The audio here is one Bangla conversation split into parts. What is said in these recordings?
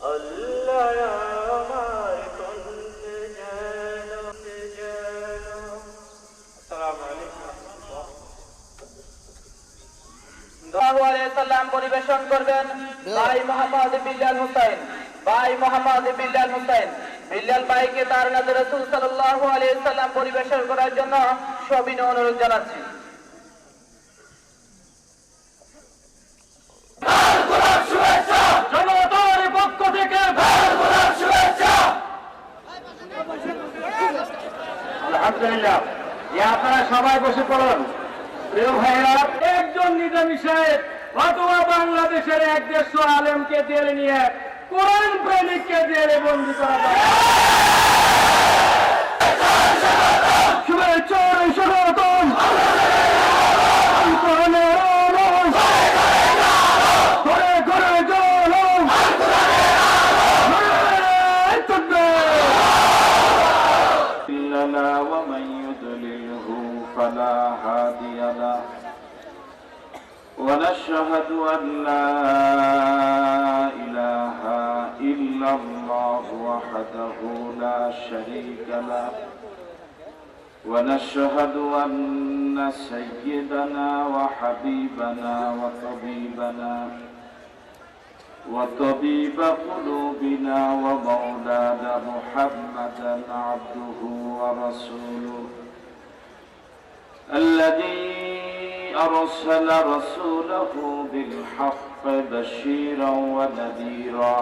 আল্লাহ আমার কণ্ঠে যেন আসসালামু আলাইকুম পরিবেশন করবেন ভাই মোহাম্মদ বিল্লাল হুসাইন। ভাই মোহাম্মদ বিল্লাল হুসাইন বিল্লাল ভাইকে তার নবী রাসূল সাল্লাল্লাহু আলাইহি ওয়াসাল্লাম পরিবেশন করার জন্য সবিনয় অনুরোধ জানাচ্ছি। জনতার পক্ষ থেকে আলহামদুলিল্লাহ। আপনারা সবাই বসে পড়ুন। প্রিয় ভাইরা, একজন নিজামী সাহেব অথবা বাংলাদেশের 150 আলেমকে জেলে নিয়ে কোরআন প্রেমিককে জেলে বন্দী করা যায়। শুভেচ্ছা স্বাগতম। ومن يضلله فلا هادي له ونشهد أن لا إله إلا الله وحده لا شريك له ونشهد أن سيدنا وحبيبنا وطبيب قلوبنا ومولانا محمدا عبده ورسوله الذي أرسل رسوله بالحق بشيرا ونذيرا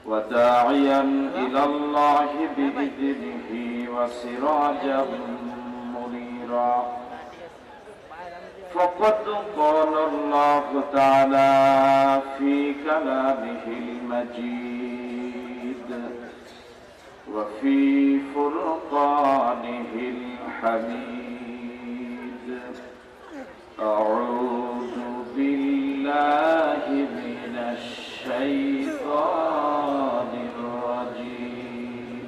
وداعيا إلى الله بإذنه وسراجا منيرا فقد قال الله تعالى في كلامه المجيد وفي فرقانه الحميد أعوذ بالله من الشيطان الرجيم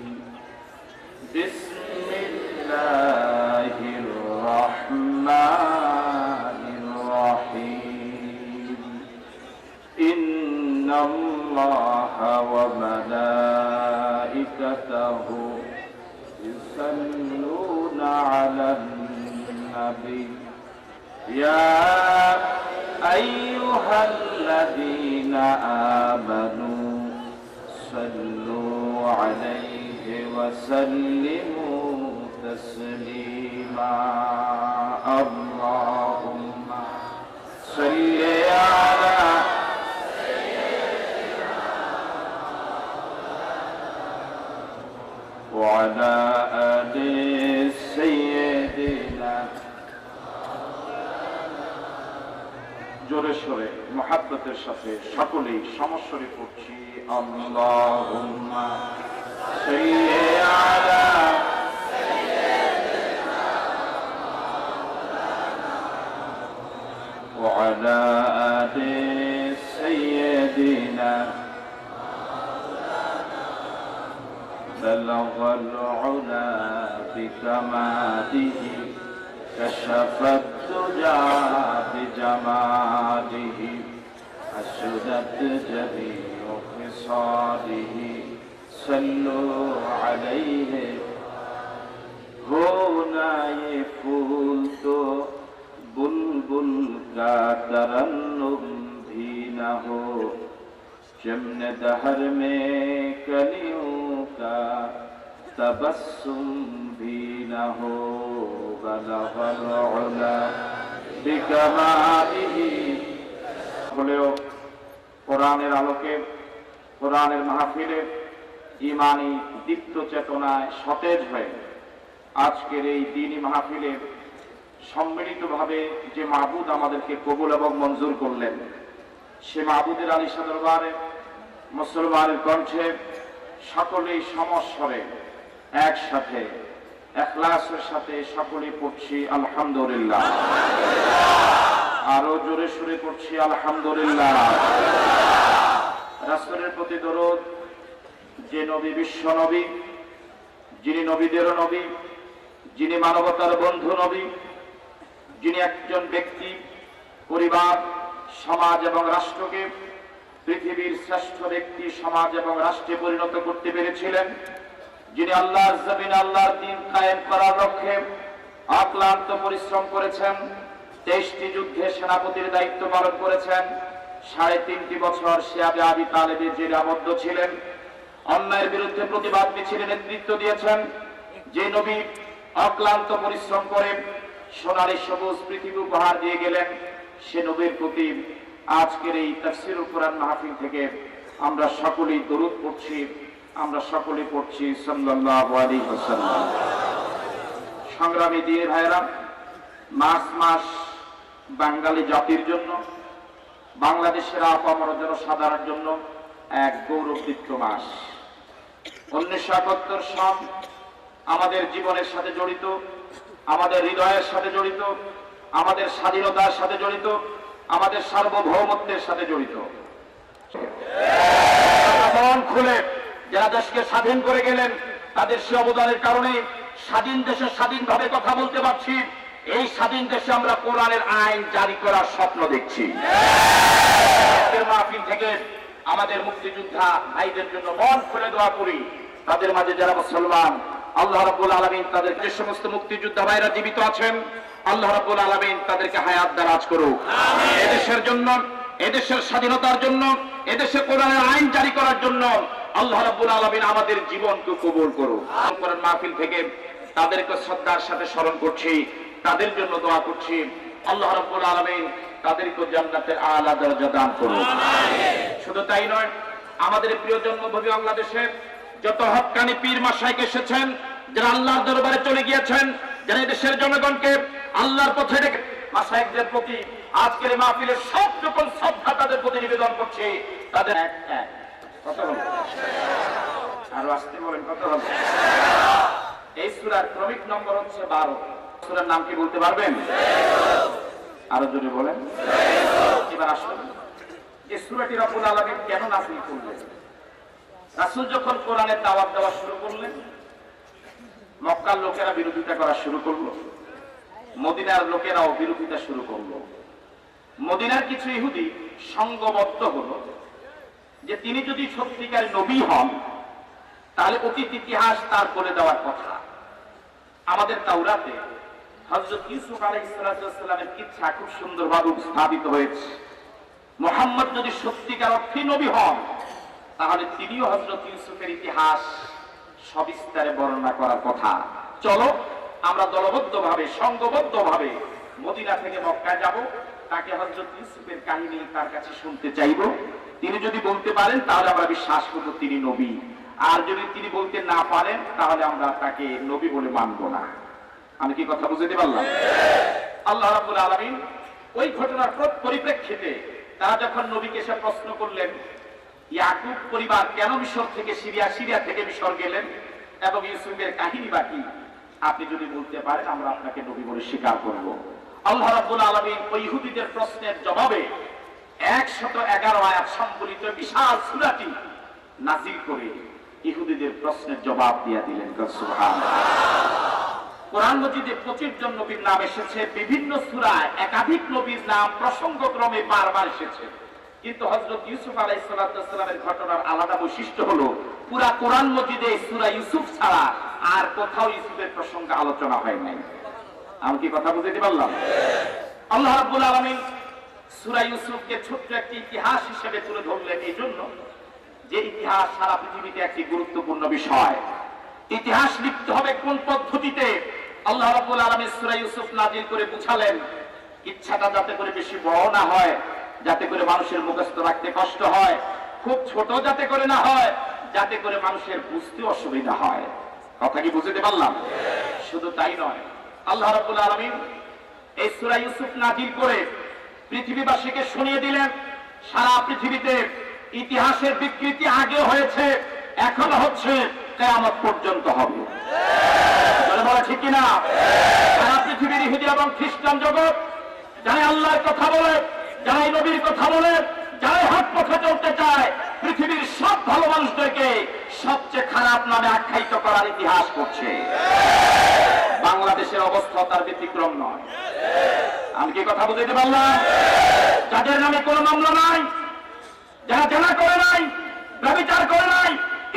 بسم الله الرحمن الرحيم إن الله وملائكته يصلون على النبي يا أيها الذين آمنوا صلوا عليه وسلموا تسليما اللهم صل على وعلى آل سيدنا জোরে সরে মুহাব্বতের সাথে সকলেই সমস্বরে পড়ছি আল্লাহুম্মা সাল্লি আলা وعلى آل سيدنا بلغ العلا بكماله كشف الدجى بجماله أسدت جميع خصاله صلوا عليه होना ये फूल तो बुलबुल का तरन्नुम भी न हो चमन दहर में कलियों का तबस्सुम भी न हो बलगल उला बिकमालिही বলেও কোরআনের আলোকে কোরআনের মাহফিলে ঈমানি দীপ্ত চেতনায় সতেজ হয়ে আজকের এই দ্বীনি মাহফিলে সম্মিলিতভাবে যে মাহবুদ আমাদেরকে কবুল এবং মঞ্জুর করলেন, সে মাহবুদের আলিশা দরবারে মুসলমানের কণ্ঠে সকলেই সমস্বরে একসাথে ইখলাসের সাথে সকলেই পড়ছি আলহামদুলিল্লাহ। আরো জোরে সুরে পড়ছি আলহামদুলিল্লাহ। রাসূলের প্রতি দরুদ, যে নবী বিশ্ব নবী, যিনি নবীদেরও নবী, যিনি মানবতার বন্ধু নবী, যিনি একজন ব্যক্তি, পরিবার, সমাজ এবং রাষ্ট্রকে পৃথিবী পৃথিবীর শ্রেষ্ঠ ব্যক্তি সমাজ এবং রাষ্ট্রে পরিণত করতে পেরেছিলেন, যিনি আল্লাহর জমিনে আল্লাহর দ্বীন কায়েম করার লক্ষ্যে অক্লান্ত পরিশ্রম করেছেন, 23টি যুদ্ধে সেনাপতির দায়িত্ব পালন করেছেন, 3.5 বছর শিয়াবে আবি তালেবের জেলে আবদ্ধ ছিলেন, অন্যায়ের বিরুদ্ধে প্রতিবাদ মিছিলে নেতৃত্ব দিয়েছেন, যে নবী অক্লান্ত পরিশ্রম করে সোনালী সবুজ পৃথিবী উপহার দিয়ে গেলেন, সে নবীর প্রতি আজকের এই তাফসীরুল কোরআন মাহফিল থেকে আমরা সকলেই দরুদ পড়ছি, আমরা সকলেই পড়ছি সাল্লাল্লাহু আলাইহি ওয়াসাল্লাম। সংগ্রামী দিনী ভাইরা, মার্চ মাস বাঙালি জাতির জন্য, বাংলাদেশের আপামর জনসাধারণের জন্য এক গৌরবদীপ্ত মাস। 1971 সন আমাদের জীবনের সাথে জড়িত, আমাদের হৃদয়ের সাথে জড়িত, আমাদের স্বাধীনতার সাথে জড়িত, আমাদের সার্বভৌমত্বের সাথে জড়িত। মন খুলে যারা দেশকে স্বাধীন করে গেলেন, তাদের সে অবদানের কারণে স্বাধীন দেশে স্বাধীনভাবে কথা বলতে পারছি। এই স্বাধীন দেশে আমরা কোরআনের আইন জারি করার স্বপ্ন দেখছি। মাহফিল থেকে আমাদের মুক্তিযোদ্ধা ভাইদের জন্য মন খুলে দোয়া করি। তাদের মাঝে যারা মুসলমান, আল্লাহ রাব্বুল আলামিন তাদের যে সমস্ত মুক্তিযোদ্ধা ভাইরা জীবিত আছেন, আল্লাহ রাব্বুল আলামিন তাদেরকে হায়াত দারাজ করুক। এদেশের জন্য, এদেশের স্বাধীনতার জন্য, এদেশে কোরআনের আইন জারি করার জন্য আল্লাহ রাব্বুল আলামিন আমাদের জীবনকে কবুল করুক। কোরআন মাহফিল থেকে তাদেরকে শ্রদ্ধার সাথে স্মরণ করছি, তাদের জন্য দোয়া করছি। আল্লাহ রাব্বুল আলামিন তাদেরকে জান্নাতের আলা দরজা দান করুন। শুধু তাই নয়, আমাদের প্রিয় জন্মভূমি বাংলাদেশে যত হক্কানি পীর মাশায়েখ এসেছেন, যারা আল্লাহর দরবারে চলে গিয়েছেন, যারা দেশের জনগণকে আল্লাহর পথে রেখে, মাশায়েখদের প্রতি আজকের এই মাহফিলের সব রকম শ্রদ্ধা তাদের প্রতি নিবেদন করছে। তাদের কত হলো? আরো আসতে বলেন, কত হলো? এই সূরার ক্রমিক নম্বর হচ্ছে 12। সূরার নাম কি বলতে পারবেন? আরো জোরে বলেন। এবার আসুন, এই সূরাটি রব্বুল আলামিন কেন নাযিল করলেন? রাসূল যখন কোরআনের দাওয়াত দেওয়া শুরু করলেন, মক্কার লোকেরা বিরোধিতা করা শুরু করলো, মদিনার লোকেরাও বিরোধিতা শুরু করলো। মদিনার কিছু ইহুদি সংঘবদ্ধ হলো যে তিনি যদি সত্যিকার নবী হন, তাহলে অতীত ইতিহাস তার বলে দেওয়ার কথা। আমাদের তাওরাতে হযরত ইউসুফ আলাইহিস সালামের কিচ্ছা খুব সুন্দরভাবে স্থাপিত হয়েছে। মুহাম্মদ যদি সত্যিকার অর্থে নবী হন, তাহলে তিনিও হযরত ইউসুফের ইতিহাস সবিস্তারে বর্ণনা করার কথা। চলো আমরা দলবদ্ধভাবে, সংঘবদ্ধভাবে মদিনা থেকে মক্কায় যাব, তাকে হযরত ইউসুফের কাহিনী তার কাছে শুনতে চাইব। তিনি যদি বলতে পারেন তাহলে আমরা বিশ্বাস করব তিনি নবী, আর যদি তিনি বলতে না পারেন তাহলে আমরা তাকে নবী বলে মানব না। আমি কি কথা বুঝতে পারলাম? আল্লাহ রাব্বুল আলামিন ওই ঘটনার পরিপ্রেক্ষিতে তারা যখন নবীকে এসে প্রশ্ন করলেন, ইয়াকুব পরিবার কেন মিশর থেকে সিরিয়া থেকে মিশর গেলেন এবং ইউসুফের কাহিনী বাকি, আপনি যদি বলতে পারেন আমরা আপনাকে নবী বলে স্বীকার করব। আল্লাহ রাব্বুল আলামিন ওই ইহুদিদের প্রশ্নের জবাবে 111 আয়াত সম্বলিত বিশাল সূরাটি নাযিল করে ইহুদিদের প্রশ্নের জবাব দিয়ে দিলেন। সুবহানাল্লাহ। কোরআন মজিদে 25 জন নবীর নাম এসেছে, বিভিন্ন সূরায় একাধিক নবীর নাম প্রসঙ্গক্রমে বারবার এসেছে, কিন্তু হযরত ইউসুফ আলাইহিস সালামের ঘটনার আলাদা বৈশিষ্ট্য হলো পুরা কোরআন মজিদে সূরা ইউসুফ ছাড়া আর কোথাও ইউসুফের প্রসঙ্গে আলোচনা হয় নাই। আমি কি কথা বুঝতে পারলাম? আল্লাহ রাব্বুল আলামিন সূরা ইউসুফকে ছোট্ট একটি ইতিহাস হিসেবে তুলে ধরলেন এই জন্য যে ইতিহাস সারা পৃথিবীতে একটি গুরুত্বপূর্ণ বিষয়। ইতিহাস লিখতে হবে কোন পদ্ধতিতে, আল্লাহ রাব্বুল আলামিন সূরা ইউসুফ নাযিল করে বুঝালেন। ইচ্ছাটা যাতে করে বেশি বড় না হয়, যাতে করে মানুষের মুখস্থ রাখতে কষ্ট হয়, খুব ছোট যাতে করে না হয়, যাতে করে মানুষের বুঝতে অসুবিধা হয়। কথা কি বুঝতে পারলাম? শুধু তাই নয়, আল্লাহ রাব্বুল আলামিন এই সূরা ইউসুফ নাযিল করে পৃথিবীবাসীকে শুনিয়ে দিলেন সারা পৃথিবীতে ইতিহাসের বিকৃতি আগে হয়েছে, এখনো হচ্ছে, কিয়ামত পর্যন্ত হবে। বলা ঠিক কিনা? সারা পৃথিবীর ইহুদি এবং খ্রিস্টান জগৎ যারা আল্লাহর কথা বলে, যারা নবীর কথা বলে, যারা হক পথে চলতে চায়, পৃথিবীর সব ভালো মানুষদেরকে সবচেয়ে খারাপ নামে আখ্যায়িত করার ইতিহাস করছে। বাংলাদেশের অবস্থা তার ব্যতিক্রম নয়। আমি কি কথা বুঝতে পারলাম? যাদের নামে কোনো মামলা নাই, যারা জেনা করে নাই, ব্যভিচার করে নাই,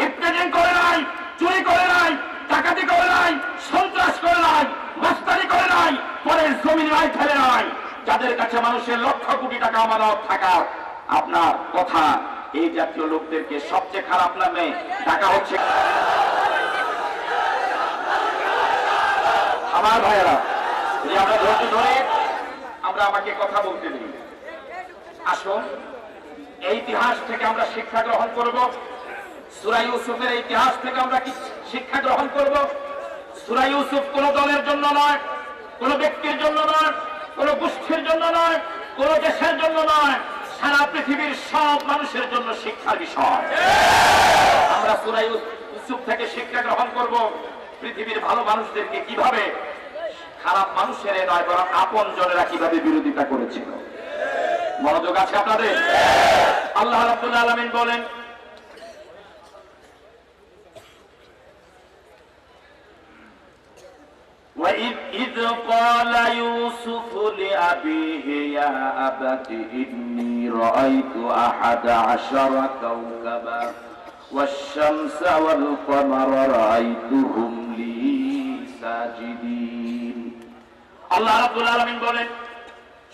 ইফতেজিং করে নাই, চুরি করে নাই, ডাকাতি করে নাই, সন্ত্রাস করে নাই, মাস্তানি করে নাই, পরের জমিনে আয় ফেলে নাই, যাদের কাছে মানুষের লক্ষ কোটি টাকা আমানত থাকা, আপনার কথা এই জাতীয় লোকদেরকে সবচেয়ে খারাপ নামে ডাকা হচ্ছে। আমার ভাইয়েরা, আমরা ধৈর্য ধরে আমরা আমাকে কথা বলতে দিই। আসুন এই ইতিহাস থেকে আমরা শিক্ষা গ্রহণ করব। সূরা ইউসুফের ইতিহাস থেকে আমরা কি শিক্ষা গ্রহণ করব? সূরা ইউসুফ কোন দলের জন্য নয়, কোন ব্যক্তির জন্য নয়, কোন গোষ্ঠীর জন্য নয়, কোন দেশের জন্য নয়, সারা পৃথিবীর সব মানুষের জন্য শিক্ষার বিষয়। আমরা সূরা ইউসুফ থেকে শিক্ষা গ্রহণ করব পৃথিবীর ভালো মানুষদেরকে কিভাবে খারাপ মানুষের নয় বরং আপন জনেরা কিভাবে বিরোধিতা করেছিল। মনোযোগ আছে আপনাদের? আল্লাহ রাব্বুল আলামিন বলেন, وَإِذْ قَالَ يُوسُفُ لِأَبِيهِ يَا أَبَتِ إِنِّي رَأَيْتُ أَحَدَ عَشَرَ كَوْكَبًا وَالشَّمْسَ وَالْقَمَرَ رَأَيْتُهُمْ لِي سَاجِدِينَ। আল্লাহ রাব্বুল আলামিন বলেন,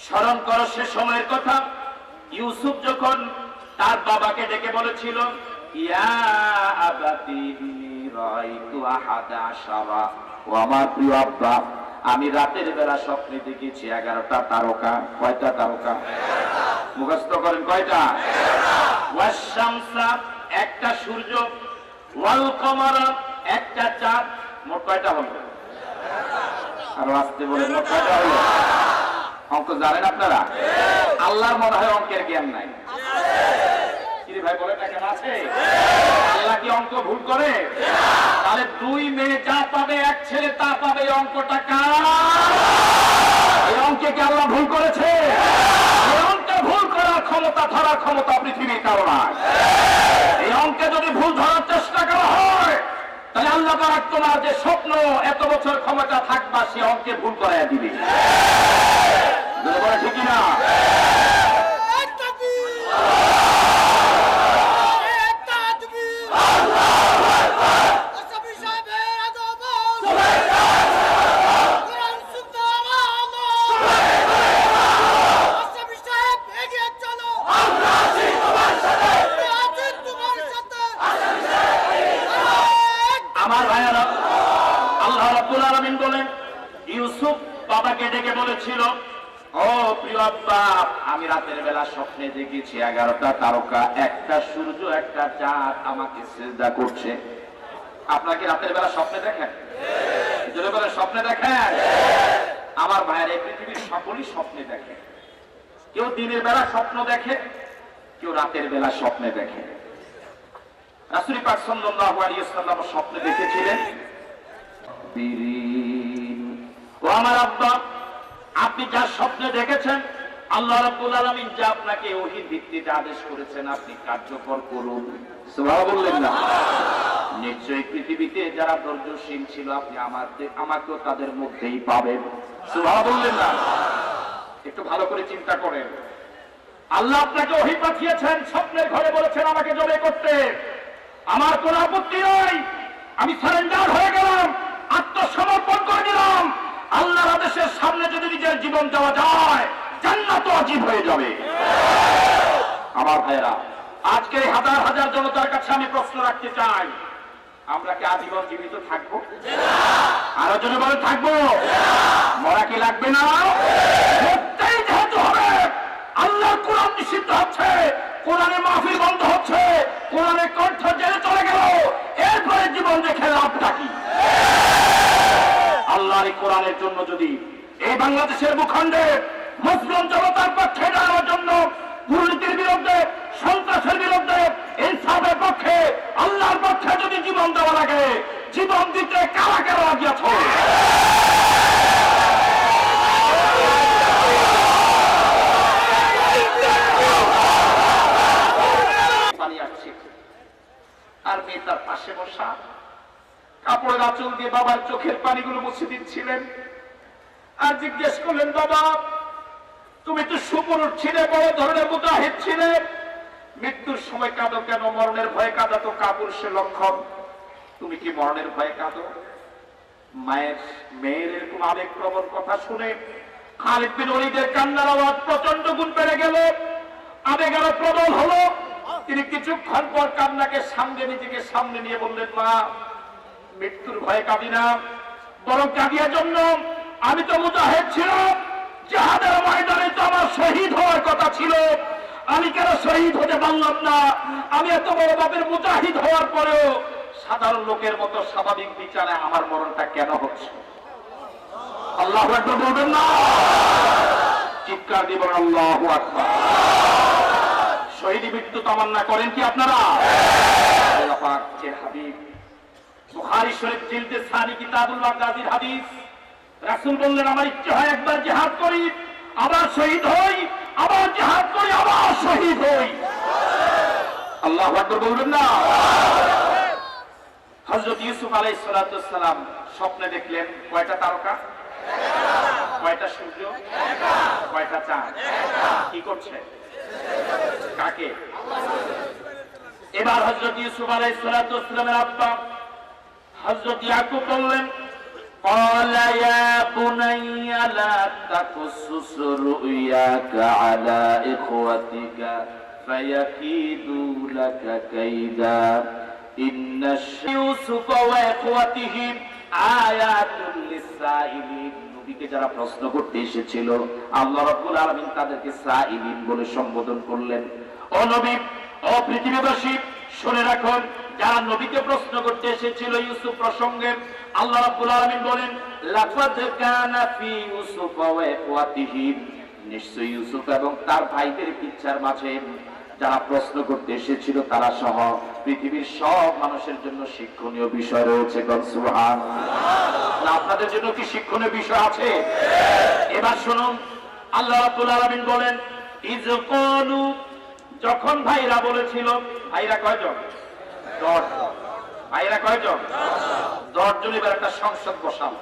স্মরণ করো সে সময়ের কথা ইউসুফ যখন তার বাবাকে ডেকে বলেছিল, ইয়া আবাতি ইন্নী রাআইতু আহাদা আশারা, ও আমার প্রিয় আব্বা, আমি রাতের বেলা স্বপ্নে দেখেছি 11টা তারকা। কয়টা তারকা? মুখস্থ করেন কয়টা? ওয়াস শামসা, একটা সূর্য, ওয়াল কমারা, একটা চাঁদ। মোট কয়টা হলো? আর আসতে বলে মোট কয়টা হলো? অঙ্ক জানেন আপনারা? আল্লাহর মনে হয় অঙ্কের জ্ঞান নাই। কি ভাই বলে না কেন আছে? আল্লাহ কি অঙ্ক ভুল করে? তাহলে 2 মেয়ে যা পাবে, 1 ছেলে তা পাবে, এই অঙ্কটা কার? এই অঙ্কে কি আল্লাহ ভুল করেছে? এই অঙ্কে ভুল করার ক্ষমতা, ধরার ক্ষমতা পৃথিবীর কারো নাই। এই অঙ্কে যদি ভুল ধরার চেষ্টা করা হয় তাহলে আল্লাহ পাক তোমার যে স্বপ্ন এত বছর ক্ষমতা থাকবা সে অঙ্কে ভুল করাইয়া দিবে। ঠিক না? আমার ভাইয়ারা, আল্লাহ রাব্বুল আলামিন বলেন, ইউসুফ বাবাকে ডেকে বলেছিল, ও প্রিয় আব্বা, আমি রাতের বেলা স্বপ্নে দেখেছি 11টা তারকা, একটা সূর্য, একটা চাঁদ আমাকে সিজদা করছে। আপনারা কি রাতের বেলা স্বপ্নে দেখেন? জোরে বলে স্বপ্নে দেখেন? আমার ভাইয়ের এই পৃথিবীর সকলেই স্বপ্নে দেখে। কেউ দিনের বেলা স্বপ্ন দেখে, কেউ রাতের বেলা স্বপ্নে দেখে। রাসূল পাক সাল্লাল্লাহু আলাইহি ওয়াসাল্লাম স্বপ্নে দেখেছিলেন, ও আমার আব্বা, আপনি যা স্বপ্নে দেখেছেন আল্লাহ রাব্বুল আলামিন যা আপনাকে ওহীর ভিত্তিতে আদেশ করেছেন আপনি কার্যকর করুন। সুবহানাল্লাহ বললেন না? নিশ্চয়ই পৃথিবীতে যারা ধৈর্যশীল ছিল আপনি আমাকেও তাদের মধ্যেই পাবেন। সুবহানাল্লাহ বললেন না? একটু ভালো করে চিন্তা করেন। আল্লাহ আপনাকে ওহী পাঠিয়েছেন, স্বপ্নের ঘরে বলেছেন আমাকে জবে করতে, আমার কোনো আপত্তি নাই, আমি সারেন্ডার হয়ে গেলাম, আত্মসমর্পণ করে দিলাম। আল্লাহর আদেশের সামনে যদি নিজের জীবন দেওয়া যায় জান্নাত ওয়াজিব হয়ে যাবে। আমার ভাইরা, আজকে হাজার হাজার জনতার কাছে আমি প্রশ্ন রাখতে চাই, আমরা কি আজীবন জীবিত থাকবো? আরো জনে বলে থাকবো? মরা কি লাগবে না? মরতেই যেহেতু হবে, আল্লাহর কোরআন নিষিদ্ধ হচ্ছে, কোরআনে মাহফিল বন্ধ হচ্ছে, কোরআনের কণ্ঠ জেলে চলে গেল, এরপরে জীবন রেখে লাভটা কি? আল্লাহর এই কোরআনের জন্য যদি এই বাংলাদেশের ভূখণ্ডে মুসলিম জনতার পক্ষে দাঁড়ানোর জন্য, দুর্নীতির বিরুদ্ধে, সন্ত্রাসের বিরুদ্ধে, ইনসাফের পক্ষে, আল্লাহর পক্ষে যদি জীবন দেওয়া লাগে, জীবন দিতে কারা কারা রাজি আছে? আর মেয়ে তার পাশে বসা, কাপড়ের আঁচল দিয়ে বাবার চোখের পানিগুলো মুছে দিচ্ছিলেন, আর জিজ্ঞেস করলেন, বাবা তুমি তো সুপুরুষ ছিলে, বড় ধরনের মুজাহিদ ছিলে, মৃত্যুর সময় কাঁদো কেন? মরণের ভয়ে কাঁদা তো কাপুরুষের লক্ষণ। তুমি কি মরণের ভয়ে কাঁদো? মেয়ের এরকম আবেগপ্রবণ কথা শুনে খালিদ বিন ওলীদের কান্নার আওয়াজ প্রচন্ড গুণ বেড়ে গেল, আবেগ আরো প্রবল হলো। তিনি কিছুক্ষণ পর কান্নাকে নিজেকে সামনে নিয়ে বললেন, মা, মৃত্যুর ভয়ে কাঁদি না, বরং কাঁদিয়ার জন্য আমি তো মুজাহিদ ছিলাম, জিহাদের ময়দানে তো আমার শহীদ হওয়ার কথা ছিল, আমি কেন শহীদ হতে পারলাম না? আমি এত বড় বাপের মুজাহিদ হওয়ার পরেও সাধারণ লোকের মতো স্বাভাবিক বিচারে আমার মরণটা কেন হচ্ছে? আল্লাহু আকবার বলবেন না? চিৎকার দিবেন আল্লাহু আকবার। শহীদ মৃত্যু তামান্না করেন কি আপনারা? আল্লাহ পাক যে হাবিব, বুখারী শরীফ জিলদে সানি কিতাবুল মাগাজির হাদিস, রাসূল বললেন, আমার ইচ্ছে হয় একবার জিহাদ করি, আবার শহীদ হই, আবার জিহাদ করি, আবার শহীদ হই। আল্লাহু আকবার বলবেন না? হযরত ইউসুফ আলাইহিস সালাতু ওয়াস সালাম স্বপ্নে দেখলেন কয়টা তারকা, কয়টা সূর্য, কয়টা চাঁদ। কি করছে? কাকে? এবার হযরত ইউসুফ আলাইহিস সালাতু ওয়াস সালামের আব্বা হযরত ইয়াকুব বললেন, قال يا بني لا تقصص رؤياك على إخوتك فيكيدوا لك كيدا إن يوسف وإخوته آيات للسائلين। নবীকে যারা প্রশ্ন করতে এসেছিল আল্লাহ রাব্বুল আলামিন তাদেরকে সাইলিন বলে সম্বোধন করলেন। ও নবী, ও পৃথিবীবাসী, শুনে রাখুন, যারা নবীকে প্রশ্ন করতে এসেছিল ইউসুফ প্রসঙ্গে, আল্লাহ রাব্বুল আলামিন বলেন, লাকাদ কানা ফি ইউসুফ ওয়া ইখওয়াতিহি, নিশ্চয়ই ইউসুফ এবং তার ভাইদের পিচ্ছার মাঝে যারা প্রশ্ন করতে এসেছিল তারা সহ পৃথিবীর সব মানুষের জন্য শিক্ষণীয় বিষয় রয়েছে। সুবহানাল্লাহ। আপনাদের জন্য কি শিক্ষণীয় বিষয় আছে? এবার শুনুন, আল্লাহ রাব্বুল আলামিন বলেন, ইয ক্বালু, যখন ভাইরা বলেছিল, ভাইরা কয়জন? 10। ভাইরা কয়জন? 10 জন। এবার একটা সংসদ বসাল।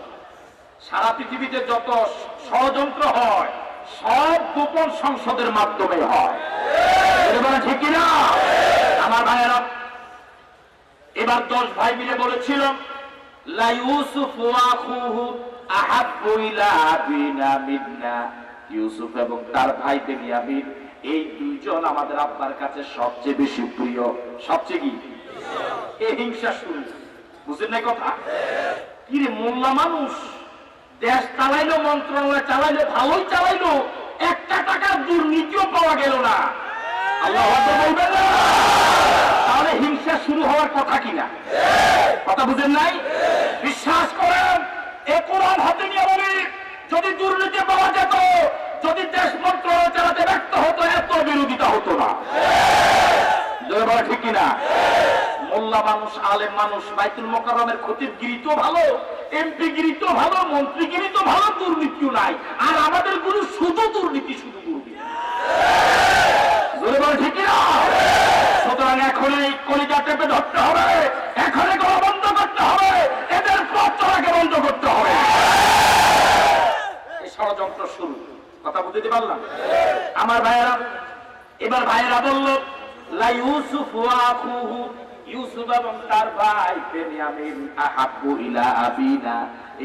সারা পৃথিবীতে যত ষড়যন্ত্র হয় সব গোপন সংসদের মাধ্যমে হয়, ঠিক কিনা আমার ভাইয়েরা? এবার 10 ভাই মিলে বলেছিল, লা ইউসুফ ওয়া আখুহু আহাব্বু ইলা আবিনা মিন্না, ইউসুফ এবং তার ভাই বেনিয়ামিন এই দুইজন আমাদের আব্বার কাছে সবচেয়ে বেশি প্রিয়। সবচেয়ে কি? এই হিংসা শুরু। বুঝেন না কথা? কি রে, মোল্লা মানুষ দেশ চালাইলো, মন্ত্রণালয় চালাইলো, ভালোই চালাইলো, একটা টাকার দুর্নীতিও পাওয়া গেল না। আল্লাহু আকবার বলবেন না? তাহলে হিংসা শুরু হওয়ার কথা কিনা? কথা বুঝেন নাই? বিশ্বাস করেন, এ কোরআন হাতে নিয়ে বলি, যদি দুর্নীতি পাওয়া যেত, যদি দেশ মন্ত্রণালয় চালাতে ব্যর্থ হতো, এত বিরোধিতা হতো না। ঠিক কিনা? মোল্লা মানুষ, আলেম মানুষ, বাইতুল মোকাররমের খতিবগিরি তো ভালো, এমপিগিরি তো ভালো, মন্ত্রীগিরি তো ভালো, দুর্নীতিও নাই। আর আমাদের গুরু শুধু দুর্নীতি, শুধু দুর্নীতি। ঠিক কিনা? সুতরাং এখন এই কলিজা টেপে ধরতে হবে, এখন এগুলো বন্ধ করতে হবে, এদের পথ চলাকে বন্ধ করতে হবে। এই ষড়যন্ত্র শুরু। কথা বুঝতে পারলাম আমার ভাইয়েরা? এবার ভাইয়েরা বলল, লা ইউসুফ ওয়া আখুহু, ইউসুফ এবং তার ভাই বেনিয়ামিন আহাব্বু ইলা আবিনা,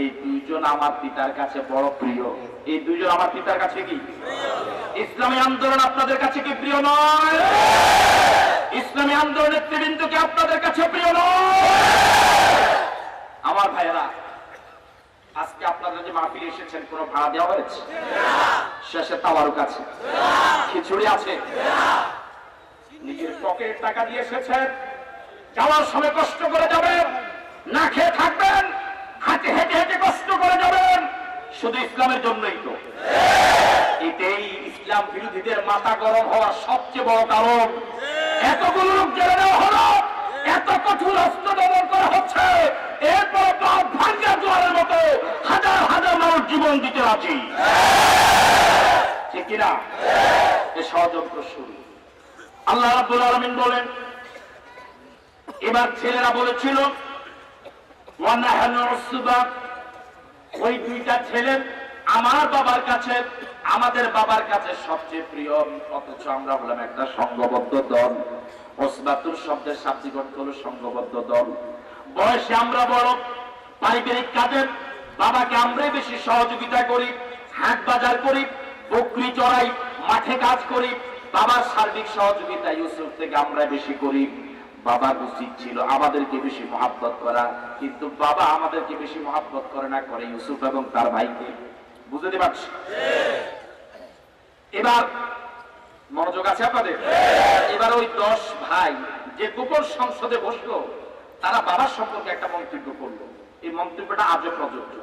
এই দুইজন আমার পিতার কাছে বড় প্রিয়। এই দুইজন আমার পিতার কাছে কি ইসলামী আন্দোলন আপনাদের কাছে কি প্রিয় নয়? ইসলামী আন্দোলনের নেতৃবৃন্দ কি আপনাদের কাছে প্রিয় নয়? আমার ভাইয়েরা, আজকে আপনারা যে মাহফিলে এসেছেন, কোনো ভাড়া দেওয়া হয়েছে? শেষে তাওয়ারুক আছে, খিচুড়ি আছে, নিজের পকেট টাকা দিয়ে এসেছেন। যাওয়ার সময় কষ্ট করে যাবেন, না খেয়ে থাকবেন, হাঁটে হেঁটে হেঁটে কষ্ট করে যাবেন, শুধু ইসলামের জন্যই তো। এটাই ইসলাম বিরোধীদের মাথা গরম হওয়ার সবচেয়ে বড় কারণ। এতগুলো লোক জেলে দেওয়া হলো, এত কঠোর অস্ত্র দমন করা হচ্ছে, এরপর ভাঙ্গা জোয়ারের মতো হাজার হাজার মানুষ জীবন দিতে রাজি। ঠিক কিনা? এ ষড়যন্ত্র শুরু। আল্লাহ রাব্বুল আলামিন বলেন, এবার ছেলেরা বলেছিল, ওয়া নাহনু উসবা, ওই দুইটা ছেলে আমার বাবার কাছে আমাদের বাবার কাছে সবচেয়ে প্রিয়, অথচ আমরা হলাম একটা সংঘবদ্ধ দল। ওসবাতুর শব্দের শাব্দিক অর্থ হলো সংঘবদ্ধ দল। বয়সে আমরা বড়, পারিবারিক কাজে বাবাকে আমরাই বেশি সহযোগিতা করি, হাট বাজার করি, বকরি চড়াই, মাঠে কাজ করি। বাবার সার্বিক সহযোগিতা ইউসুফ থেকে আমরা বেশি করি। বাবার উচিত ছিল আমাদেরকে বেশি মহাব্বত করা, কিন্তু বাবা আমাদেরকে বেশি মহাব্বত করে না, করে ইউসুফ এবং তার ভাইকে। বুঝতে পারছি? এবার মনোযোগ আছে আপনাদের? এবার ওই 10 ভাই যে গোপন সংসদে বসলো, তারা বাবার সম্পর্কে একটা মন্তব্য করলো। এই মন্তব্যটা আজও প্রযোজ্য।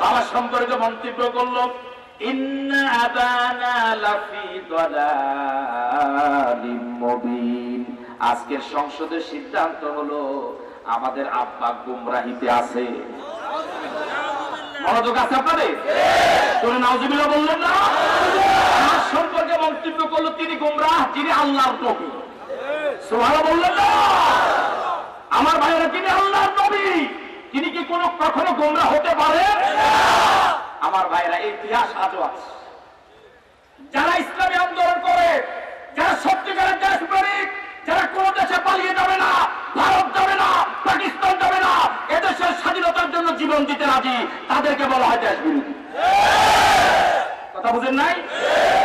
বাবার সম্পর্কে মন্তব্য করলো, ইন্না আবানা লাফি দালালিম মুবিন। আজকের সংসদের সিদ্ধান্ত হলো আমাদের আব্বা গুমরাহিতে আছে। মনোযোগ আছে আপনাদের? তোরে নাউজুবিল্লাহ বললেন না? আমার সম্পর্কে মন্তব্য করলো তিনি গুমরাহ, যিনি আল্লাহর নবী। সুবহানাল্লাহ বললেন না? আমার ভাইরা তিনি আল্লাহর নবী, তিনি কি কখনো গুমরাহ হতে পারে? আমার ভাইরা এই ইতিহাস আজও আছে। যারা ইসলামী আন্দোলন করে, যারা সত্যিকারের দেশপ্রেমিক, যারা কোন দেশে পালিয়ে যাবে না, ভারত যাবে না, পাকিস্তান যাবে না, এদেশের স্বাধীনতার জন্য জীবন দিতে রাজি, তাদেরকে বলা হয় দেশ বিরোধী। কথা বুঝেন নাই?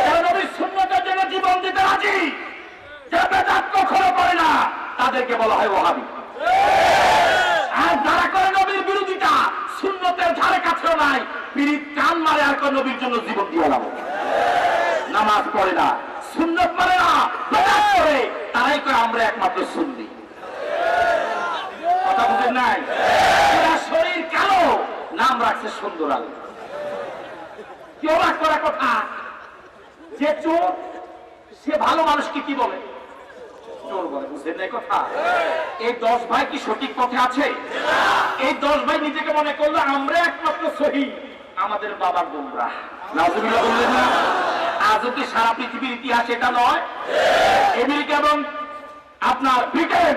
যারা নবীর সুন্নতের জন্য জীবন দিতে রাজি, যারা বেদাত কখনো করে না, তাদেরকে বলা হয় ওয়াহাবি। আর যারা করে নবীর বিরোধিতা, সুন্নতের ধারে কাছেও নাই, পিরিত কান মারে আর কোন নবীর জন্য জীবন দিয়ে লাভ, নামাজ পড়ে না, সুন্নত মানে না, বেদাত করে, তারাই কয় আমরা একমাত্র সুন্নি। কথা বুঝেন নাই? পুরা শরীর কালো, নাম রাখছে সুন্দর আলো। কি অবাক করা কথা, যে চোর সে ভালো মানুষকে কি বলে? চোর বলে। বুঝেন নাই কথা? এই 10 ভাই কি সঠিক পথে আছে? এই 10 ভাই নিজেকে মনে করলো আমরা একমাত্র সহি, আমাদের বাবা গুমরাহ। নাউজুবিল্লাহ বললেন না? আজও কি সারা পৃথিবীর ইতিহাস এটা নয়? আমেরিকা এবং আপনার ব্রিটেন,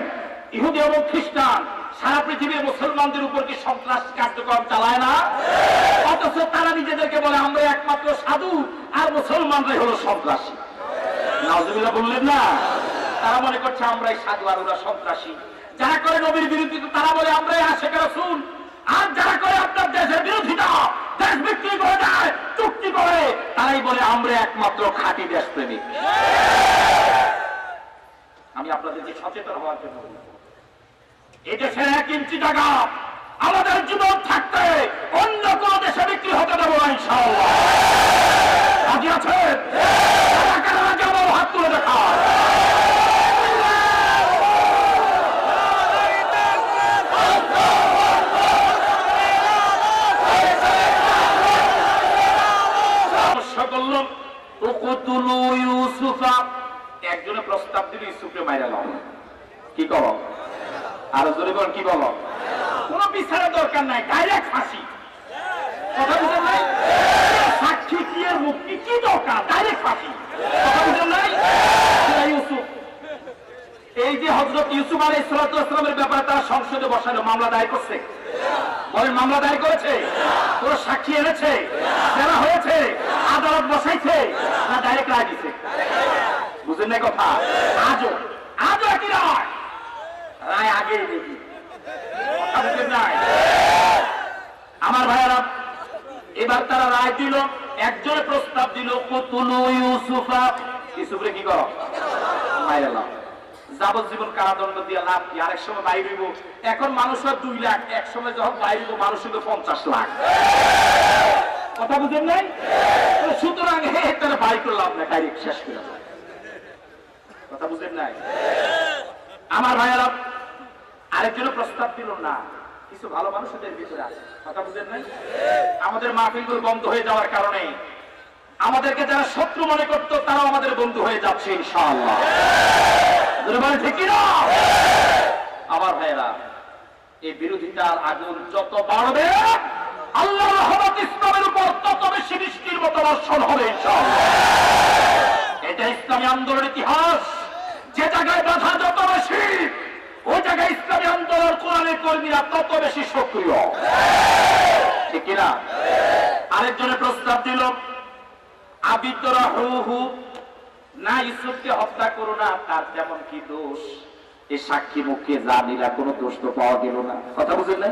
ইহুদি এবং খ্রিস্টান, সারা পৃথিবীর মুসলমানদের উপর কি সন্ত্রাস কার্যক্রম চালায় না? অথচ তারা নিজেদেরকে বলে আমরা একমাত্র সাধু, আর মুসলমানরাই হলো সন্ত্রাসী। নাউজুবিল্লাহ বললেন না? তারা মনে করছে আমরাই সাধু আর ওরা সন্ত্রাসী। যারা করে নবীর বিরোধিতা, তারা বলে আমরাই আশিক রাসূল। আর যারা করে আপনার দেশের বিরোধিতা, দেশ বিক্রি করে দেয়, চুক্তি করে, তারাই বলে আমরা একমাত্র খাঁটি দেশপ্রেমিক। আমি আপনাদেরকে সচেতন হওয়ার জন্য এই দেশের 1 ইঞ্চি জায়গা আমাদের জীবন থাকতে অন্য কোন দেশে বিক্রি হতে দেবো না ইনশাআল্লাহ। রাজি আছেন? হাত তুলে দেখা। একজনে প্রস্তাব দিল ইউসুফকে মাইরা লাও। কি করো? আরো জোরে বল, কি বলো? কোন বিচারের দরকার নাই, ডাইরেক্ট ফাঁসি। কথা বুঝেন নাই? সাক্ষী কি এর মুক্তি কি দরকার? ডাইরেক্ট ফাঁসি। কথা বুঝেন নাই? ইউসুফ, এই যে হযরত ইউসুফ আলাইহিস সালামের ব্যাপারে তারা সংসদে বসালো, মামলা দায়ের করছে। বলেন মামলা দায়ের করেছে? তোর সাক্ষী এনেছে, যারা হয়েছে, আদালত বসাইছে, না ডাইরেক্ট রায় দিছে? বুঝেন নাই কথা? আজও একই রায়, রায় আগে দেখি। কথা বুঝেন নাই? আমার ভাইয়ারা, এবার তারা রায় দিল। একজনে প্রস্তাব দিল কুতুলু ইউসুফা, ইউসুফরে কি করো? মাইরা লাও। যাবজ্জীবন কারাদণ্ড দিয়ে লাভ কি? আরেক সময় বাইর হইব। এখন মানুষ হয় 2 লাখ, এক সময় যখন বাইর হইব মানুষ হইব 50 লাখ। কথা বুঝেন নাই? সুতরাং তারা বাই করলাম না, ডাইরেক্ট শেষ করে দাও। কথা বুঝেন নাই? আমার ভাইয়ারা, আরেকজনের প্রস্তাব দিল না, কিছু ভালো মানুষদের ভিতরে আছে। কথা বুঝেন নাই? আমাদের মাহফিলগুলো বন্ধ হয়ে যাওয়ার কারণে আমাদেরকে যারা শত্রু মনে করতো, তারাও আমাদের বন্ধু হয়ে যাচ্ছে ইনশাআল্লাহ। ঠিক না? আমার ভাইয়েরা, এই বিরোধিতার আগুন যত বাড়বে, আল্লাহর রহমত ইসলামের উপর তত বেশি বৃষ্টির মতো বর্ষণ হবে ইনশাআল্লাহ। এটা ইসলামী আন্দোলনের ইতিহাস। যে জায়গায় বাধা যত বেশি, ওই জায়গায় ইসলামী আন্দোলন কোরআনের কর্মীরা তত বেশি সক্রিয়। ঠিক কিনা? আরেকজনের প্রস্তাব দিল আবিদরাহুহু, না ইউসুফকে হত্যা করো না, তার তেমন কি দোষ? এই সাক্ষী মুখে জানিলা কোনো দোষ তো পাওয়া গেল না। কথা বুঝেন না?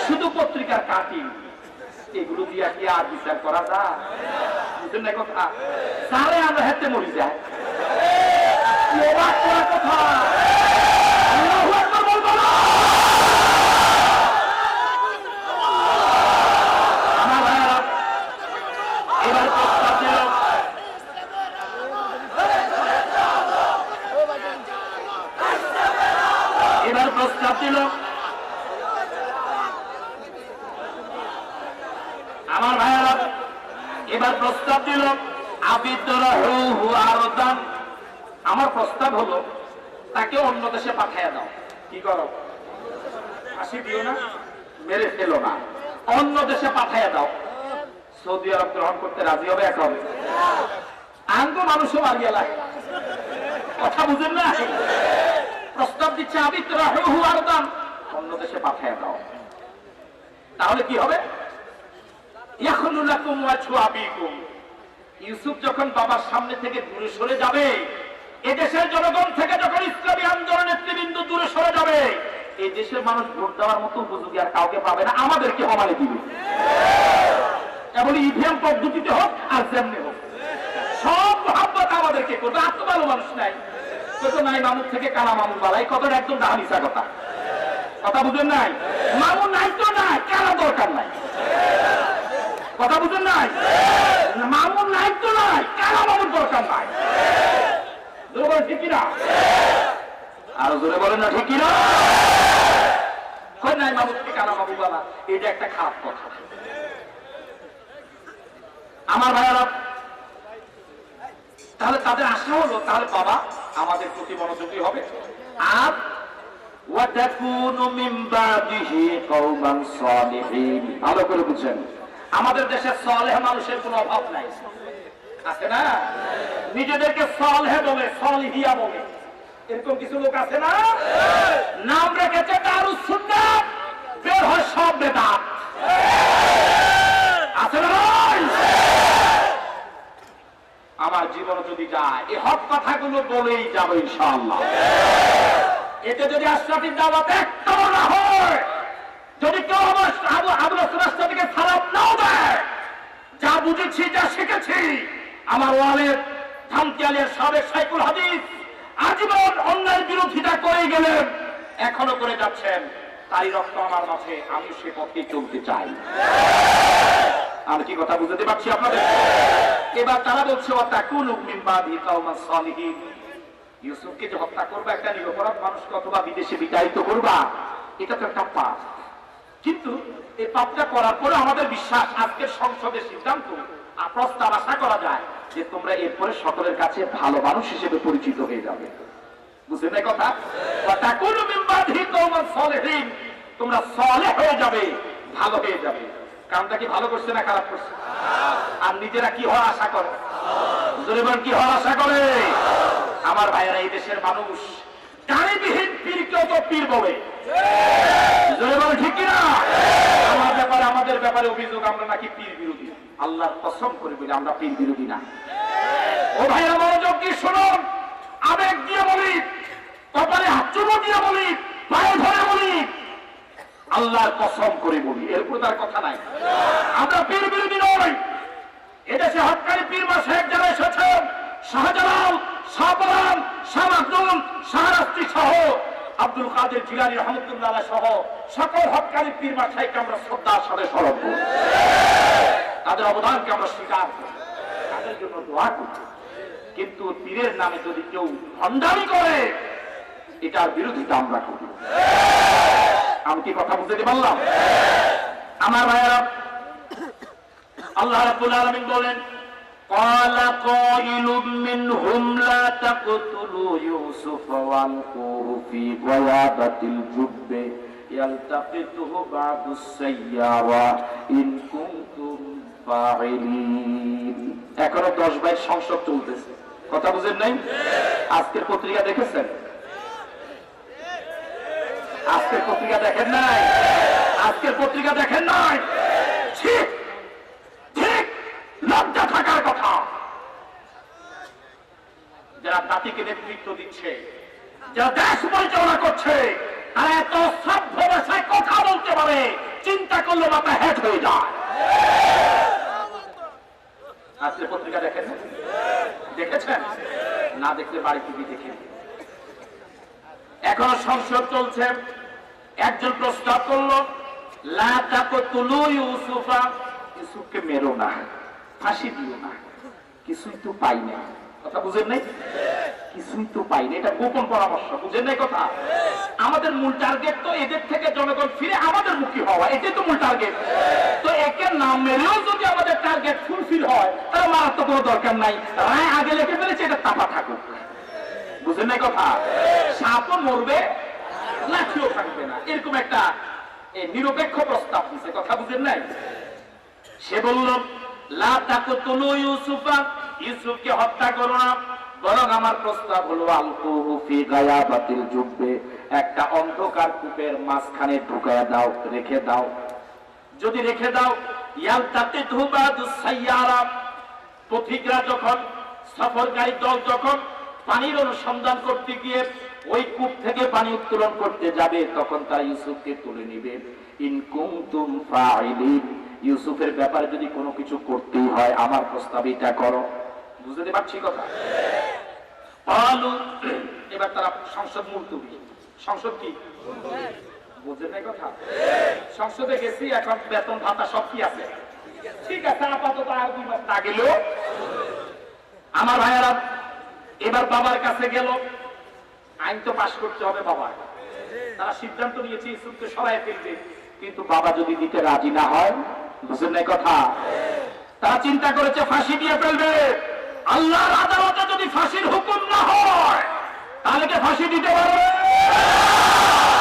শুধু পত্রিকার কাটিং, এগুলো দিয়ে কি আর বিচার করা যায়? বুঝেন না কথা? সারে আমরা হেঁটে মরি যায়। কি অবাক করা কথা! আল্লাহু আকবার বলবো না। আমার ভাইয়েরা, এবার প্রস্তাব দিল, এবার প্রস্তাব দিল আমার ভাইয়েরা, এবার প্রস্তাব দিল আবিদরাহুহু আরদান। আমার প্রস্তাব হলো তাকে অন্য দেশে পাঠিয়ে দাও। কি করো? ফাঁসি দিও না, মেরে ফেলো না, অন্য দেশে পাঠিয়ে দাও। সৌদি আরব গ্রহণ করতে রাজি হবে এখন? আঙ্গ মানুষও মারিয়া লাগে। কথা বুঝেন না? প্রস্তাব দিচ্ছে আবিদরাহুহু আরদান, অন্য দেশে পাঠিয়ে দাও। তাহলে কি হবে? ইয়াখলু লাকুম ওয়াজহু আবিকুম। ইউসুফ যখন বাবার সামনে থেকে দূরে সরে যাবে, এদেশের জনগণ থেকে যখন ইসলামী আন্দোলনের নেতৃবৃন্দ দূরে সরে যাবে, এই দেশের মানুষ ভোট দেওয়ার মতো উপযোগী আর কাউকে পাবে না, আমাদেরকে হমালে দিবে। এবং ইভিএম পদ্ধতিতে হোক আর যেমনি হোক, সব মহাব্বত আমাদেরকে করবে। আর তো ভালো মানুষ নাই, কত নাই মামুর থেকে কালা মামুর বালাই, কত একদম ডাহানিসা কথা। কথা বুঝেন নাই? মামুর নাই তো নাই, কালা দরকার নাই। কথা বুঝেন নাই? মামুর নাই তো নাই, কালা মামুর দরকার নাই। ঠিক কিনা? আরো জোরে বলেন না, ঠিক কিনা? নাই মামুর থেকে কালা মামু বালা, এটা একটা খারাপ কথা। আমার ভাইয়ারা, তাহলে তাদের আশা হলো তাহলে বাবা আমাদের প্রতি মনোযোগী হবে, আর ওয়াতাকুনু মিন বাদিহি কওমান সালিহিন। ভালো করে বুঝেন, আমাদের দেশে সালেহ মানুষের কোনো অভাব নাই, আছে না? নিজেদেরকে সালেহ বলে, সালিহিয়া বলে, এরকম কিছু লোক আছে না? নাম রেখেছে দারুস সুন্নাত, বের হয় সব বেদাত। আছে না? আমার জীবন যদি যায়, এই হক কথাগুলো বলেই যাবে ইনশাআল্লাহ। এতে যদি আশরাফির দাওয়াত একটা না হয়, যদি কেউ আমার আবু রাসূলকে খারাপ নাও দেয়, যা বুঝেছি যা শিখেছি, আমার ওয়ালেদ ধামকি আলিয়ার সাবেক শাইখুল হাদিস আজীবন অন্যায়ের বিরোধিতা করে গেলেন, এখনো করে যাচ্ছেন, তাই রক্ত আমার মাঝে, আমি সে পথে চলতে চাই। আমি কি কথা বুঝতে পারছি আপনাদের? এবার তারা বলছে ওয়াতাকুনু মিন বাদি কওমান সালিহিন। ইউসুফকে যে হত্যা করবা, একটা নিরপরাধ মানুষকে অথবা বিদেশে বিতাড়িত করবা, এটা তো একটা পাপ। কিন্তু এই পাপটা করার পরে আমাদের বিশ্বাস, আজকের সংসদের সিদ্ধান্ত প্রস্তাব আশা করা যায় যে তোমরা এরপরে সকলের কাছে ভালো মানুষ হিসেবে পরিচিত হয়ে যাবে। বুঝলেন এই কথা? ওয়াতাকুনু মিন বাদি কওমান সালিহিন, তোমরা সালেহ হয়ে যাবে, ভালো হয়ে যাবে। কামটা কি ভালো করছে না খারাপ করছে? আর নিজেরা কি হওয়ার আশা করে? জরিমান কি হওয়ার আশা করে? আমার ভাইয়েরা, এই দেশের মানুষ গাড়িবিহীন পীরকেও তো পীর বলে। জরিমান ঠিক কিনা? আমাদের ব্যাপারে অভিযোগ আমরা নাকি পীর বিরোধী। আল্লাহর কসম করে বলি আমরা পীর বিরোধী না। ও ভাইয়েরা, মনোযোগ দিয়ে শুনুন। আবেগ দিয়ে বলি, কপালে হাত চুমো দিয়ে বলি, পায়ে ধরে বলি, আল্লাহর কসম করে বলি, এরপর তার কথা নাই। আমরা পীর বিরোধী নই। এদেশে হক্কানি পীর মা শেখ যারা এসেছেন, শাহজালাল, শাহপরান, শাহ আব্দুল, শাহরাস্তি সহ, আব্দুল কাদের জিলানী রহমতুল্লাহ সহ সকল হক্কানি পীর মা শেখকে আমরা শ্রদ্ধার সাথে স্মরণ করি, তাদের অবদানকে আমরা স্বীকার করি, তাদের জন্য দোয়া করি। কিন্তু পীরের নামে যদি কেউ ভণ্ডামি করে, এটার বিরোধিতা আমরা করি। আমি কি কথা বুঝতে পারলাম? আমার ভাইয়েরা, আল্লাহ রাব্বুল আলামিন বলেন, ক্বালা কাইলুম মিনহুম লা তাকতুলু ইউসুফ ওয়ালকুহু ফি গয়াবাতিল জুব্বে ইয়ালতাকিতুহু বা'দুস সাইয়ারা ইন কুনতুম ফাইলিন। এখনো 10 বাইট সংসদ চলতেছে, কথা বুঝেন নাই? আজকের পত্রিকা দেখেছেন? আজকের পত্রিকা দেখেন নাই? আজকের পত্রিকা দেখেন নাই? ঠিক ঠিক, লজ্জা থাকার কথা। জাতিকে নেতৃত্ব দিচ্ছে, যারা দেশ পরিচালনা করছে, তারা এত সভ্য ভাষায় কথা বলতে পারে, চিন্তা করলে মাথা হেট হয়ে যায়। আজকে পত্রিকা দেখেন, দেখেছেন? না দেখলে বাড়ি টিভি দেখে। এখনো সংসদ চলছে, একজন প্রস্তাব করলো, লা তাকতুলু ইউসুফা, ইউসুফকে মেরো না, ফাঁসি দিও না, কিছুই তো পাই না। কথা বুঝেন নাই? কিছুই তো পাই না, এটা গোপন পরামর্শ, বুঝেন নাই কথা? আমাদের মূল টার্গেট তো এদের থেকে জনগণ ফিরে আমাদের মুখী হওয়া, এটাই তো মূল টার্গেট। তো একে নাম মেরেও যদি আমাদের টার্গেট ফুলফিল হয়, তাহলে মারার তো কোনো দরকার নাই, রায় আগে লিখে ফেলেছে, এটা চাপা থাকুক। বুঝেন নাই কথা? সাপও মরবে, লাঠিও থাকবে না, এরকম একটা নিরপেক্ষ প্রস্তাব দিচ্ছে। কথা বুঝেন নাই? সে বলল, লা তাকতুলু ইউসুফা, ইউসুফকে হত্যা করো না, বরং আমার প্রস্তাব হলো আলকুহু ফি গায়াবাতিল জুব্বে, একটা অন্ধকার কূপের মাঝখানে ঢুকায়া দাও, রেখে দাও। যদি রেখে দাও, ইয়ালতাকিতহু বাদুস সাইয়ারা, পথিকরা যখন, সফরকারী দল যখন পানির অনুসন্ধান করতে গিয়ে ওই কূপ থেকে পানি উত্তোলন করতে যাবে, তখন তারা ইউসুফকে তুলে নিবে। ইন কুনতুম ফাইলিন, ইউসুফের ব্যাপারে যদি কোনো কিছু করতেই হয়, আমার প্রস্তাব এটা করো। বুঝতে পারছি কথা? এবার তারা সংসদ মুলতবি। সংসদ কি বুঝেন নাই কথা? সংসদে গেছি, এখন বেতন ভাতা সব কি আছে, ঠিক আছে, আপাতত আর 2 মাস না গেলেও। আমার ভাইয়েরা এবার বাবার কাছে গেল, আইন তো পাশ করতে হবে বাবার। তারা সিদ্ধান্ত নিয়েছে ইউসুফকে সরাই ফেলবে, কিন্তু বাবা যদি দিতে রাজি না হয়, বুঝেন নাই কথা? তারা চিন্তা করেছে ফাঁসি দিয়ে ফেলবে। আল্লাহর আদালতে যদি ফাঁসির হুকুম না হয়, তাহলে কি ফাঁসি দিতে পারবে?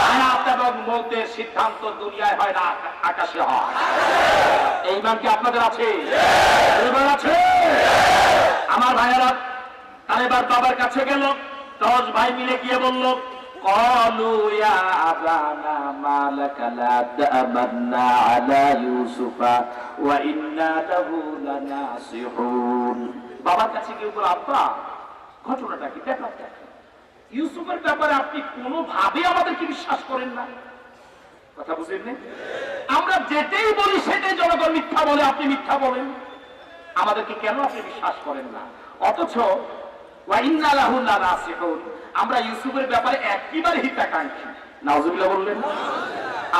হায়াত এবং মৌতের সিদ্ধান্ত দুনিয়ায় হয় না, আকাশে হয়। এই মান কি আপনাদের আছে? আছে? আমার ভাইয়েরা তারা এবার বাবার কাছে গেল, 10 ভাই মিলে গিয়ে বলল, ক্বালু ইয়া আবানা মা লাকা লা তা'মান্না আলা ইউসুফা ওয়া ইন্না লাহু লানাসিহুন। বাবার কাছে গিয়ে বলল, আব্বা ঘটনাটা কি, ব্যাপারটা কি? ইউসুফের ব্যাপারে আপনি কোনোভাবে আমাদেরকে বিশ্বাস করেন না। কথা বুঝেন না? আমরা যেটাই বলি সেটাই জনগণ মিথ্যা বলে, আপনি মিথ্যা বলেন, আমাদেরকে কেন আপনি বিশ্বাস করেন না? অথচ ওয়া ইন্না লাহু লানাসিহুন, আমরা ইউসুফের ব্যাপারে একেবারে হিতাকাঙ্ক্ষী। নাউজুবিল্লাহ বললেন।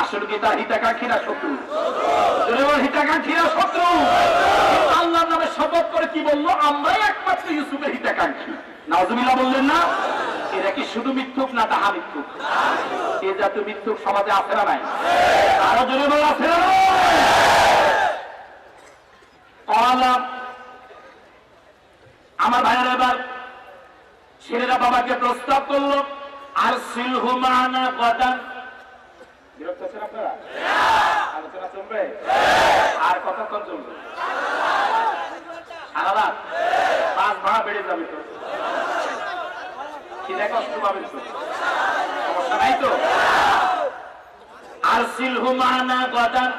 আসলে কি তার হিতাকাঙ্ক্ষী না শত্রু? হিতাকাঙ্ক্ষী না শত্রু? আল্লাহর নামে শপথ করে কি বললো, আমরাই একমাত্র ইউসুফের হিতাকাঙ্ক্ষী। নাউজুবিল্লাহ বললেন না? এরা কি শুধু মিথ্যুক না ডাহা মিথ্যুক? এ জাতীয় মিথ্যুক সমাজে আছে না নাই? আরো জোরে বল, আছে না? আমার ভাইয়েরা এবার ছেলেরা বাবাকে প্রস্তাব করলো, আর সিলহু মানা গাদান। বিরক্ত আছেন আপনারা? আলোচনা চলবে আর কতক্ষণ চলবে? সারা রাত? 5 ভাড়া বেড়ে যাবে তো, খিদে কষ্ট পাবেন তো, সমস্যা নাই তো? আর সিলহু মানা গাদান,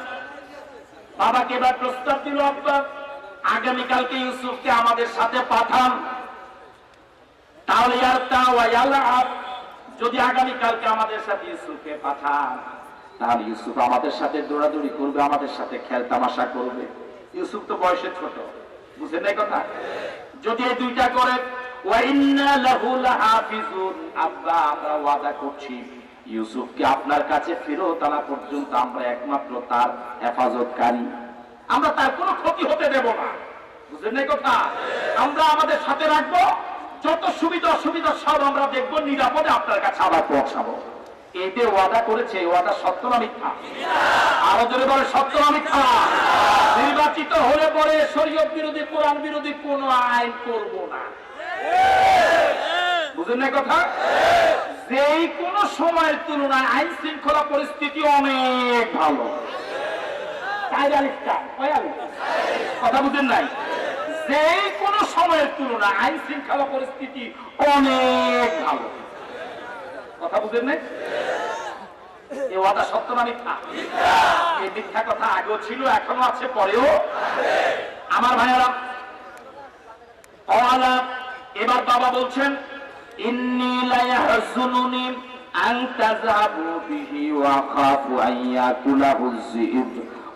বাবাকে এবার প্রস্তাব দিল, আব্বা আগামীকালকে ইউসুফকে আমাদের সাথে পাঠান, তাহলে যদি আগামীকালকে আমাদের সাথে ইউসুফকে পাঠান, তাহলে ইউসুফ আমাদের সাথে দৌড়াদৌড়ি করবে, আমাদের সাথে খেল তামাশা করবে। ইউসুফ তো বয়সে ছোট, বুঝেন নাই কথা? যদি এই দুইটা করে, ওয়া ইন্না লাহু লাহাফিজুন, আব্বা আমরা ওয়াদা করছি ইউসুফকে আপনার কাছে ফেরত আনা পর্যন্ত আমরা একমাত্র তার হেফাজতকারী, আমরা তার কোনো ক্ষতি হতে দেব না। বুঝলেন না কথা? আমরা আমাদের সাথে রাখবো, যত সুবিধা অসুবিধা সব আমরা দেখবো, নিরাপদে আপনার কাছে আবার পৌঁছাবো। এতে ওয়াদা করেছে, ওয়াদা সত্য না মিথ্যা? আরো জোরে বলে, সত্য না মিথ্যা? নির্বাচিত হলে পরে শরীয়ত বিরোধী, কোরআন বিরোধী কোন আইন করব না। বুঝলেন না কথা? যেই কোন সময়ের তুলনায় আইন শৃঙ্খলা পরিস্থিতি অনেক ভালো। কথা বুঝেন নাই? যে কোন সময়ের তুলনায় আইন শৃঙ্খলা পরিস্থিতি অনেক ভালো। কথা বুঝেন নাই? এই ওয়াদা সত্য না মিথ্যা? এই মিথ্যা কথা আগেও ছিল, এখনো আছে, পরেও। আমার ভাইয়েরা, এবার বাবা বলছেন ইন্নী লা ইয়াহজুনুনি আন তাযহাবু বিহি ওয়া আখাফু আন ইয়াকুলাহু যিব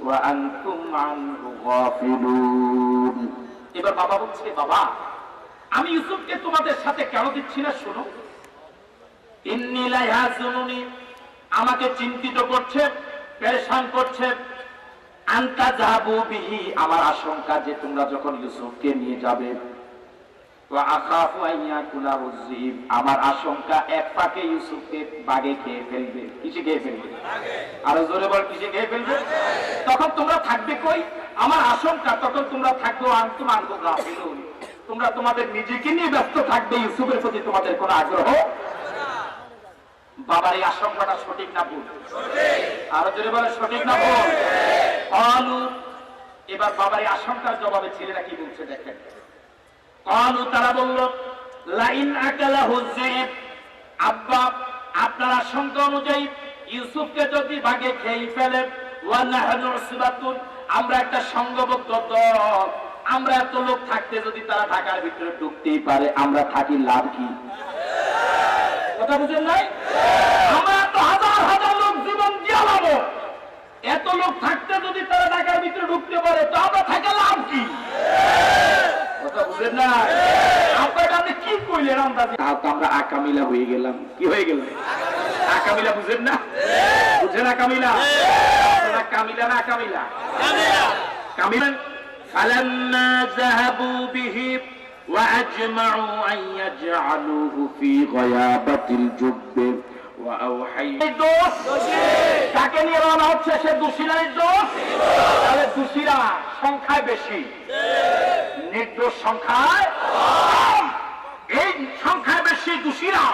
ওয়া আনতুম আনহু গাফিলুন। এবার বাবা বলছে, বাবা আমি ইউসুফকে তোমাদের সাথে কেন দিচ্ছি না শোনো। ইন্নী লা ইয়াহজুনুনি, আমাকে চিন্তিত করছে, পেরেশান করছে। আনতা যাবু বিহি, আমার আশঙ্কা যে তোমরা যখন ইউসুফকে নিয়ে যাবে, ওয়া আখাফু আন ইয়াকুলাহু যিব, আমার আশঙ্কা এক পাকে ইউসুফকে বাঘে খেয়ে ফেলবে। কিসে খেয়ে ফেলবে? আরো জোরে বল, কিসে খেয়ে ফেলবে? তখন তোমরা থাকবে কই? আমার আশঙ্কা তখন তোমরা থাকবে আনতুম আনহু গাফিলুন, তোমরা তোমাদের নিজেকে নিয়ে ব্যস্ত থাকবে, ইউসুফের প্রতি তোমাদের কোনো আগ্রহ। বাবার এই আশঙ্কাটা সঠিক না ভুল? আরো জোরে বলে, সঠিক না ভুল? কালু, এবার বাবার এই আশঙ্কার জবাবে ছেলেরা কি বলছে দেখেন। কালু, তারা বলল, লাইন আকালাহু যিব, আব্বা আপনার আশঙ্কা অনুযায়ী ইউসুফকে যদি বাঘে খেয়ে ফেলে, ওয়া নাহনু উসবাতুন, আমরা একটা সংঘবদ্ধ দল, আমরা এত লোক থাকতে যদি তারা ঢাকার ভিতরে ঢুকতেই পারে, আমরা থাকি লাভ কি? কথা বুঝেন নাই? আমরা তো হাজার হাজার লোক জীবন দিয়ে লাভ, এত লোক থাকতে যদি তারা ঢাকার ভিতরে ঢুকতে পারে তো আমরা থাকা লাভ কি? কথা বুঝেন না? আপনারা কি কইলেন? আমরা আকামিলা হয়ে গেলাম। কি হয়ে গেল? আকামিলা। বুঝেন না? বুঝেন আকামিলা? আপনারা কামিলা না আকামিলা? কামিলা। ফালাম্মা যাহাবু বিহি وأجمعوا أن يجعلوه في غيابة الجب وأوحينا কাকে নিয়ে রওনা হচ্ছে? সে দোষীরা নির্দোষ? তাহলে দোষীরা সংখ্যায় বেশি, নির্দোষ সংখ্যায় কম। এই সংখ্যায় বেশি দোষীরা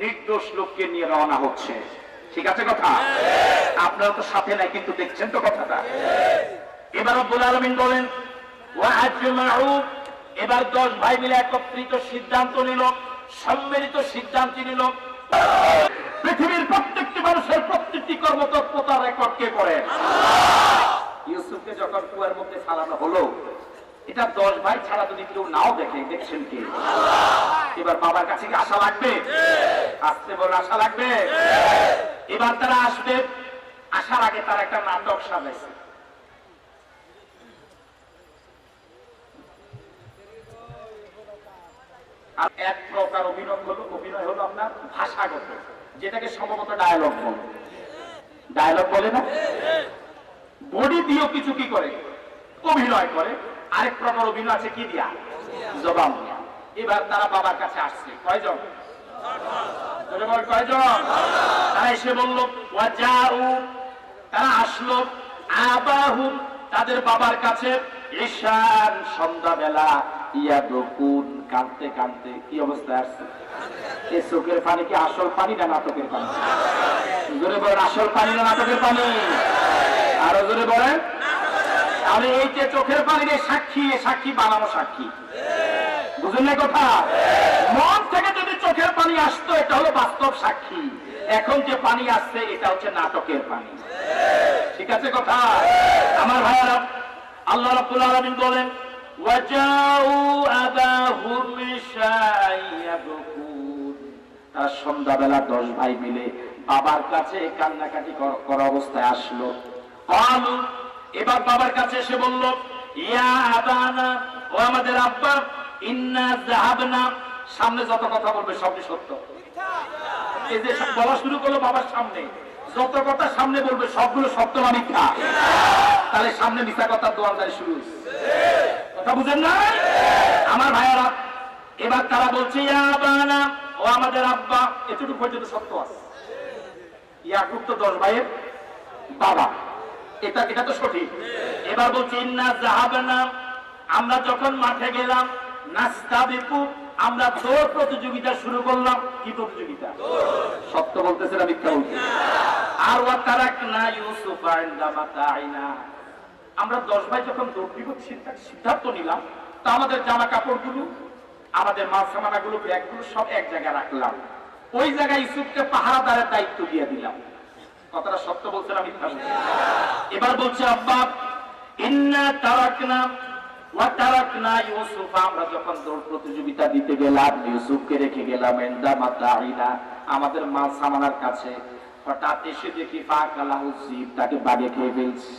নির্দোষ লোককে নিয়ে রওনা হচ্ছে। ঠিক আছে কথা? আপনারা তো সাথে নাই কিন্তু দেখছেন তো কথাটা। এবার রব্বুল আলামিন বলেন ওয়াআজমাউ, এবার 10 ভাই মিলে একত্রিত সিদ্ধান্ত নিল, সম্মিলিত সিদ্ধান্ত নিল। পৃথিবীর প্রত্যেকটি মানুষের প্রত্যেকটি কর্মতৎপরতার রেকর্ড কে করে? ইউসুফকে যখন কুয়ার মধ্যে ফালানো হলো, এটা 10 ভাই ছাড়া যদি কেউ নাও দেখে, দেখছেন কি? এবার বাবার কাছে কি আশা লাগবে? আসতে বলে আশা লাগবে? এবার তারা আসবে, আসার আগে তারা একটা নাটক সাজাইছে। আর এক প্রকার অভিনয় হলো আপনার ভাষাগত, যেটাকে সম্ভবত ডায়ালগ বলে। ডায়ালগ বলে না? বডি দিয়েও কিছু কি করে? অভিনয় করে। আরেক প্রকার অভিনয় আছে কি দিয়া? জবান দিয়া। এবার তারা বাবার কাছে আসছে। কয়জন? কয়জন? তারা এসে বলল ওয়াজাউ, তারা আসলো আবাহুম, তাদের বাবার কাছে, ঈশান, সন্ধ্যাবেলা, ইয়াদকুন, কাঁদতে কাঁদতে। কি অবস্থায় আসছে? এই চোখের পানি কি আসল পানি না নাটকের পানি? জোরে বলেন, আসল পানি না নাটকের পানি? আরো জোরে বলেন। তাহলে এই যে চোখের পানির সাক্ষী, সাক্ষী বানানো সাক্ষী। বুঝলেন না কথা? মন থেকে যদি চোখের পানি আসতো, এটা হলো বাস্তব সাক্ষী। এখন যে পানি আসছে, এটা হচ্ছে নাটকের পানি। ঠিক আছে কথা? আমার ভাইয়ারা, আল্লাহ রাব্বুল আলামিন বলেন ওয়াজাউ আবাহুম ইয়াবকুন, তারা সন্ধ্যাবেলা 10 ভাই মিলে বাবার কাছে কান্নাকাটি করা অবস্থায় আসলো। কালু, এবার বাবার কাছে এসে বলল ইয়া আবানা, ও আমাদের আব্বা, ইন্না যাহাবনা, সামনে যত কথা বলবে সবই সত্য। এই যে বলা শুরু করলো বাবার সামনে, যত কথা সামনে বলবে সবগুলো সত্য না মিথ্যা? তাহলে সামনে মিথ্যা কথা দোয়ানদারি শুরু হয়েছে। কথা বুঝেন না আমার ভাইয়ারা? এবার তারা বলছে ইয়া আবানা, ও আমাদের আব্বা। এতটুকু পর্যন্ত সত্য আছে। ইয়াকুব তো 10 ভাইয়ের বাবা, এটা তো সঠিক। এবার বলছে ইন্না যাহাবনা, আমরা যখন মাঠে গেলাম, নাস্তাবিকু, আমরা দৌড় প্রতিযোগিতা শুরু করলাম। কি প্রতিযোগিতা? সত্য বলতেছে না মিথ্যা বলতেছে? আর ওয়া তারাকনা ইউসুফা ইনদা মাতাইনা, আমরা 10 ভাই যখন দৌড় দিব সিদ্ধান্ত নিলাম, তা আমাদের জামা কাপড়গুলো, আমাদের মাল সামানাগুলো, ব্যাগগুলো সব এক জায়গায় রাখলাম। ওই জায়গায় ইউসুফকে পাহারাদারের দায়িত্ব দিয়ে দিলাম। কথাটা সত্য বলছে না মিথ্যা বলছে? এবার বলছে আব্বা ইন্না তারাকনা, ওয়াতারাকনা ইউসুফ, আমরা যখন দৌড় প্রতিযোগিতা দিতে গেলাম ইউসুফকে রেখে গেলাম ইনদা মাতাইনা, আমাদের মাল সামানার কাছে। হঠাৎ এসে দেখি ফাকালাহু যিব, তাকে বাঘে খেয়ে ফেলছে।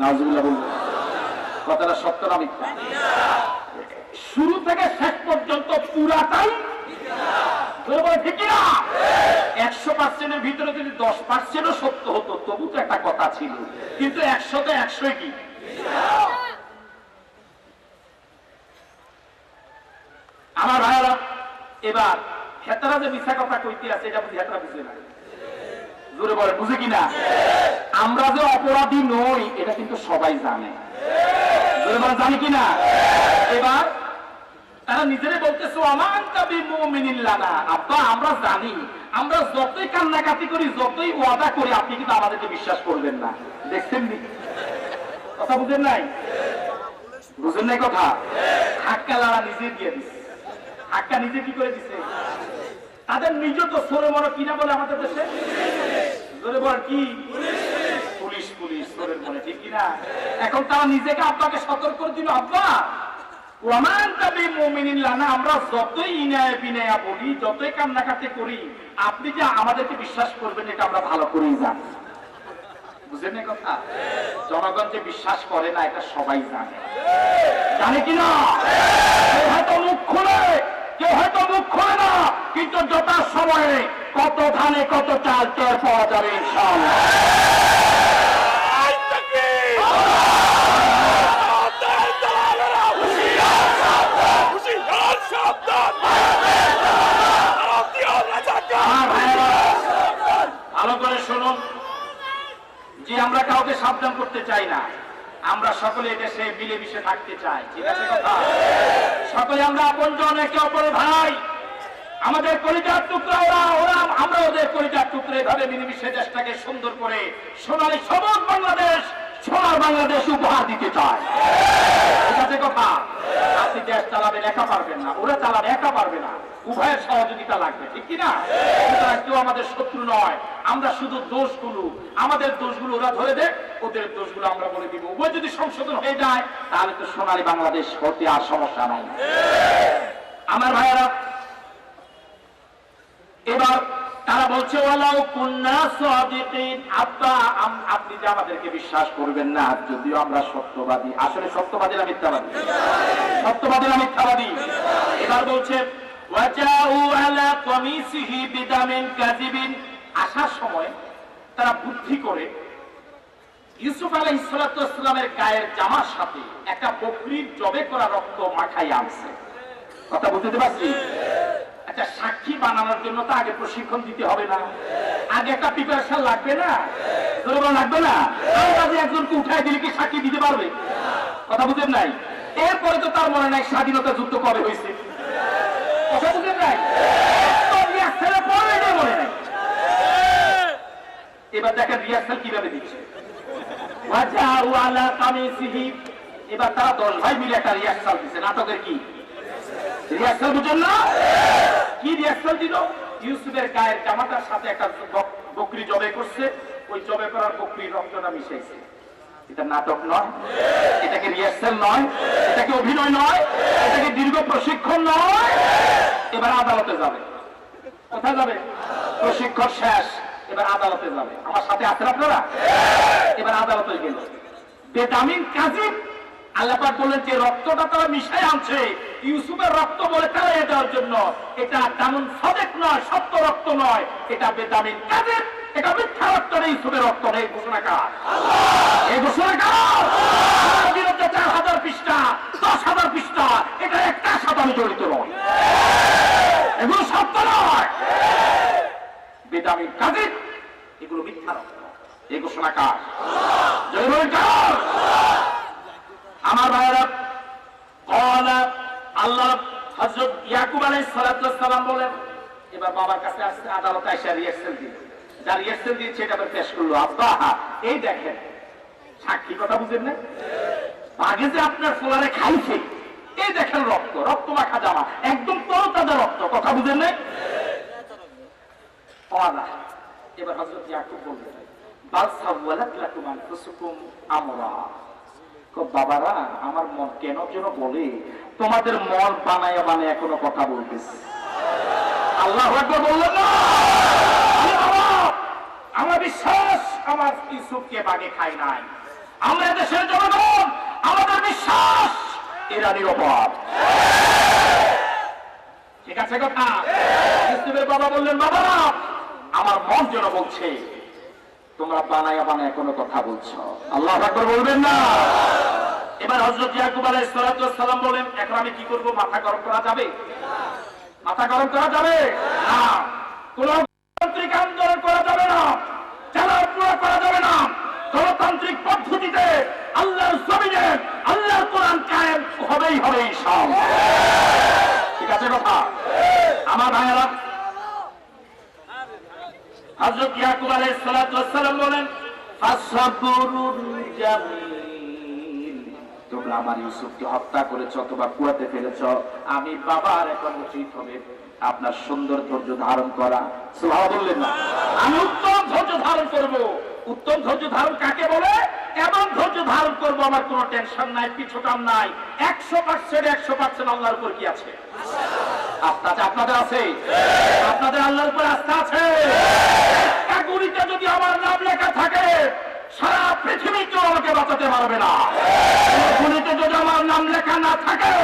নাউজুবিল্লাহ বলুন। কথাটা সত্য না মিথ্যা? শুরু থেকে শেষ পর্যন্ত পুরাটাই ঠিক না? 100% ভিতরে যদি 10% সত্য হতো তবু তো একটা কথা ছিল, কিন্তু 100তে 100 কি? আমার ভাইরা, এবার হেতারা যে মিথ্যা কথা কইতে আছে এটা বুঝি হেতারা বুঝে না? জোরে বলে বুঝে কিনা? আমরা যে অপরাধী নই এটা কিন্তু সবাই জানে। জোরে বলে জানি কিনা? এবার তারা নিজেরাই বলতেছে আমান তাবি মুমিনিন লানা, আব্বা আমরা জানি, আমরা যতই কান্নাকাটি করি যতই ওয়াদা করি আপনি কিন্তু আমাদেরকে বিশ্বাস করবেন না। দেখছেন নি কথা? বুঝেন নাই? বুঝেন নাই কথা? হাক্কা লাড়া নিজে দিয়ে দিচ্ছে। হাক্কা নিজে কি করে দিছে? তাদের নিজ তো সরে মনে কিনা বলে আমাদের দেশে জোরে বল কি? পুলিশ পুলিশ সরের মনে, ঠিক কিনা? এখন তারা নিজেকে আব্বাকে সতর্ক করে দিল, আব্বা ওয়ামান তাবি মুমিনিন লানা, আমরা যতই ইনায়া বিনায়া বলি যতই কান্নাকাটি করি আপনি যে আমাদেরকে বিশ্বাস করবেন এটা আমরা ভালো করেই জানি। বুঝেন না কথা? জনগণ যে বিশ্বাস করে না এটা সবাই জানে, জানে কিনা? কেউ হয়তো মুখ খোলে, কেউ হয়তো মুখ খোলে না, কিন্তু যথা সময়ে কত ধানে কত চাল টের পাওয়া যাবে ইনশাআল্লাহ। ভালো করে শুনুন যে আমরা কাউকে সাবধান করতে চাই না, আমরা সকলে দেশে মিলেমিশে থাকতে চাই, ঠিক আছে কথা? সকলে আমরা আপনজন, একে অপরের ভাই, আমাদের কলিজার টুকরা ওরা, ওরা আমরা ওদের কলিজার টুকরা, এভাবে মিলেমিশে দেশটাকে সুন্দর করে সোনালী সবুজ বাংলাদেশ, সোনার বাংলাদেশ উপহার দিতে চায়, ঠিক আছে কথা? আপনি দেশ চালাবেন একা পারবেন না, ওরা চালাবে একা পারবে না, উভয়ের সহযোগিতা লাগবে, ঠিক কিনা? কেউ আমাদের শত্রু নয়, আমরা শুধু দোষগুলো, আমাদের দোষগুলো ওরা ধরে দেয়, ওদের দোষগুলো আমরা বলে দিব, উভয় যদি সংশোধন হয়ে যায় তাহলে তো সোনালী বাংলাদেশ হতে আর সমস্যা নাই। আমার ভাইয়েরা, এবার তারা বলছে ওয়ালাউ কুন্না সাদিকিন, আব্বা আপনি যে আমাদেরকে বিশ্বাস করবেন না যদিও আমরা সত্যবাদী। আসলে সত্যবাদী না মিথ্যাবাদী? সত্যবাদী না মিথ্যাবাদী? এবার বলছে ওয়াজাউ আলা কামিসিহি বিদামিন কাযিবিন, আসার সময় তারা বুদ্ধি করে ইউসুফ আলাইহিস সালাতু ওয়াস সালামের গায়ের জামার সাথে একটা বকরির জবে করা রক্ত মাখাই আনছে। কথা বুঝতে পারছি? আচ্ছা, সাক্ষী বানানোর জন্য তো আগে প্রশিক্ষণ দিতে হবে না? আগে একটা প্রিপারেশন লাগবে না? লাগবে না? একজনকে উঠাই দিলে কি সাক্ষী দিতে পারবে? কথা বুঝেন নাই? এরপরে তো তার মনে নাই স্বাধীনতা যুদ্ধ কবে হয়েছে, কথা বুঝেন নাই? মনে নাই। এবার দেখেন রিহার্সাল কিভাবে দিচ্ছে। এবার তারা 10 ভাই মিলে একটা রিহার্সাল দিচ্ছে। নাটকের কি রিহার্সাল বুঝেন না? কি রিহার্সাল দিল? ইউসুফের গায়ের জামাটার সাথে একটা বকরি জবে করছে, ওই জবে করার বকরির রক্তটা মিশাইছে। এটা নাটক নয়, এটাকে রিহার্সাল নয়, এটাকে অভিনয় নয়, এটাকে দীর্ঘ প্রশিক্ষণ নয়। এবার আদালতে যাবে। কোথায় যাবে? প্রশিক্ষণ শেষ, এবার আদালতে যাবে। আমার সাথে আছেন আপনারা? এবার আদালতে গেল বেদামিন কাযিব। আল্লাহ পাক বলেন যে রক্তটা তারা মিশাই আনছে ইউসুফের রক্ত বলে তাড়িয়ে দেওয়ার জন্য, এটা তেমন সাদেক নয়, সত্য রক্ত নয়, এটা বেদামিন কাযিব, এটা মিথ্যা রক্ত নেই, ইউসুফের রক্ত নেই। ঘোষণাকার এই ঘোষণাকার 4000 পৃষ্ঠা, 10,000 পৃষ্ঠা, এটা একটা সাথে আমি জড়িত নয়, এগুলো সত্য নয়, বেদামিন কাযিব, এগুলো মিথ্যা রক্ত। এই ঘোষণাকার আমার ভাইয়েরা, আল্লাহ হযরত ইয়াকুব আলাইহিস সালাতু ওয়াস সালাম বলেন, এবার বাবার কাছে আসছে, আদালতে এসে রিহার্সাল দিয়ে যা রিহার্সাল দিয়েছে এটা পেশ করলো। আব্বা এই দেখেন সাক্ষী, কথা বুঝেন না? আগে যে আপনার ফোলারে খাইছে, এই দেখেন রক্ত, রক্ত মাখা জামা, একদম তরতাজা রক্ত, কথা বুঝেন না? এবার হযরত ইয়াকুব বললেন বাল সাওয়ালাত লাকুম আনফুসুকুম আমরা, বাবারা আমার মন কেন যেন বলে তোমাদের মন বানায়া বানায়া কোনো কথা বলতেছে। আল্লাহু আকবার বললেন না? আরে বাবা, আমার বিশ্বাস আমার ইউসুফকে বাগে খাই নাই। আমরা দেশের জনগণ, আমাদের বিশ্বাস এরা নিরাপদ। ঠিক আছে কথা? ইউসুফের বাবা বললেন, বাবারা আমার মন যেন বলছে তোমরা বানায়া বানায়া কোনো কথা বলছো। আল্লাহু আকবার বলবেন না? এবার হযরত ইয়াকুব আলাইহিস সালাম বলেন, এখন আমি কি করব? মাথা গরম করা যাবে? মাথা গরম করা যাবে না। কোন গণতান্ত্রিক আন্দোলন করা যাবে না, চালাপুরা করা যাবে না। গণতান্ত্রিক পদ্ধতিতে আল্লাহর জমিনে আল্লাহর কোরআন কায়েম হবেই হবে ইনশাআল্লাহ। ঠিক আছে কথা? আমার ভাইয়েরা, হযরত ইয়াকুব আলাইহিস সালাম বলেন, ফাসবুরুন জামিল, তোমরা আমার ইউসুফকে হত্যা করেছ অথবা কুয়াতে ফেলেছ, আমি বাবার এখন উচিত হবে আপনার সুন্দর ধৈর্য ধারণ করা। সুবহানাল্লাহ বললেন না? আমি উত্তম ধৈর্য ধারণ করব। উত্তম ধৈর্য ধারণ কাকে বলে? এমন ধৈর্য ধারণ করব আমার কোনো টেনশন নাই, পিছুটান নাই, 100% আল্লাহর উপর কি আছে? আপনাদের আছে? আপনাদের আল্লাহর উপর আস্থা আছে? একটা গুলিতে যদি আমার নাম লেখা থাকে সারা পৃথিবী কেউ আমাকে বাঁচাতে পারবে না। গুলিতে যদি আমার নাম লেখা না থাকে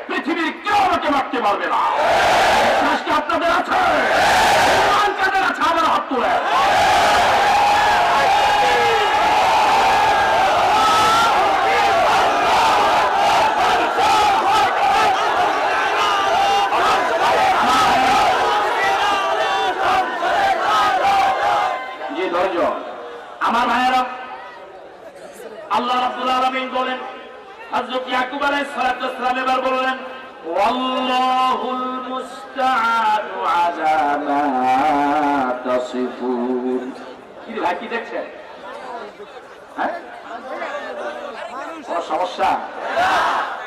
পৃথিবীর কেউ আমাকে মারতে পারবে না। বিশ্বাসটা আপনাদের আছে? ইমান কাদের আছে? আমার হাত তুলে। আমার ভাইয়েরা, আল্লাহ রাব্বুল আলামিন বলেন, হযরত ইয়াকুব আলাইহিস সালাম এবার বললেন, ওয়াল্লাহুল মুস্তাআনু আলা মা তাসিফুন। কি ভাই কি দেখছেন? হ্যাঁ, কোনো সমস্যা?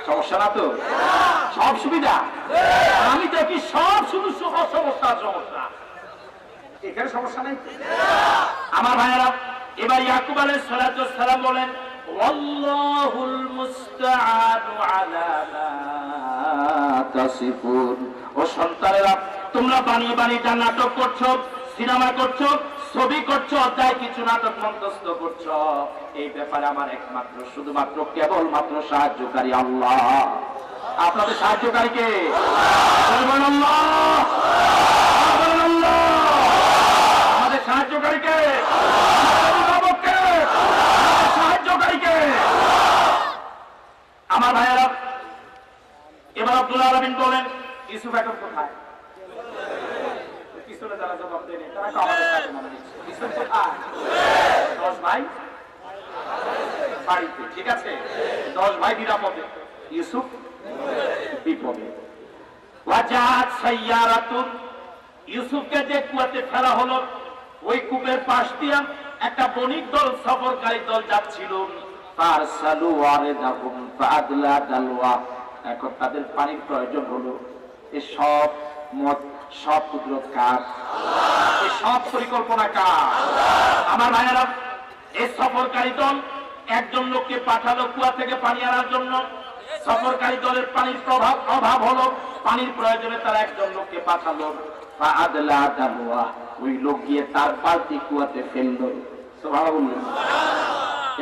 সমস্যা না তো? সব সুবিধা? আমি দেখি সব শুধু সমস্যা। এখানে সমস্যা নেই। আমার ভাইয়েরা, এবার ইয়াকুব আলাইহিস সালাম বলেন, ওয়াল্লাহুল মুস্তাআনু আলা মা তাসিফুন। ও সন্তানেরা, তোমরা বানিয়ে বানিয়ে যা নাটক করছো, সিনেমা করছো, ছবি করছো, যাই কিছু নাটক মঞ্চস্থ করছো, এই ব্যাপারে আমার একমাত্র শুধুমাত্র কেবলমাত্র সাহায্যকারী আল্লাহ। আপনাদের সাহায্যকারী কে? আল্লাহ। আমাদের সাহায্যকারী কে? সাহায্যকারীকে। আমার ভাইয়েরা, এবার আব্দুল আলামিন বলেন, ইউসুফ এখন কোথায়? পিছনে যারা জবাব দেয়নি তারা তো আমাদের সাথে মনে দিচ্ছে। ইউসুফ কোথায়? 10 ভাই বাড়িতে। ঠিক আছে, 10 ভাই নিরাপদে, ইউসুফ বিপদে। ওয়াজাত সাইয়ারাতুন, ইউসুফকে যে কুয়াতে ফেলা হলো ওই কূপের পাশ দিয়ে একটা বণিক দল, সফরকারী দল যাচ্ছিল। এখন তাদের পানির প্রয়োজন হলো। এই সব মত, সব কুদরত কার? এই সব পরিকল্পনা কার? আমার ভাইয়েরা, এই সফরকারী দল একজন লোককে পাঠালো কুয়া থেকে পানি আনার জন্য। সফরকারী দলের পানির অভাব হলো, পানির প্রয়োজনে তারা একজন লোককে পাঠালো। ওই লোক গিয়ে তার বালতি কুয়াতে ফেললো।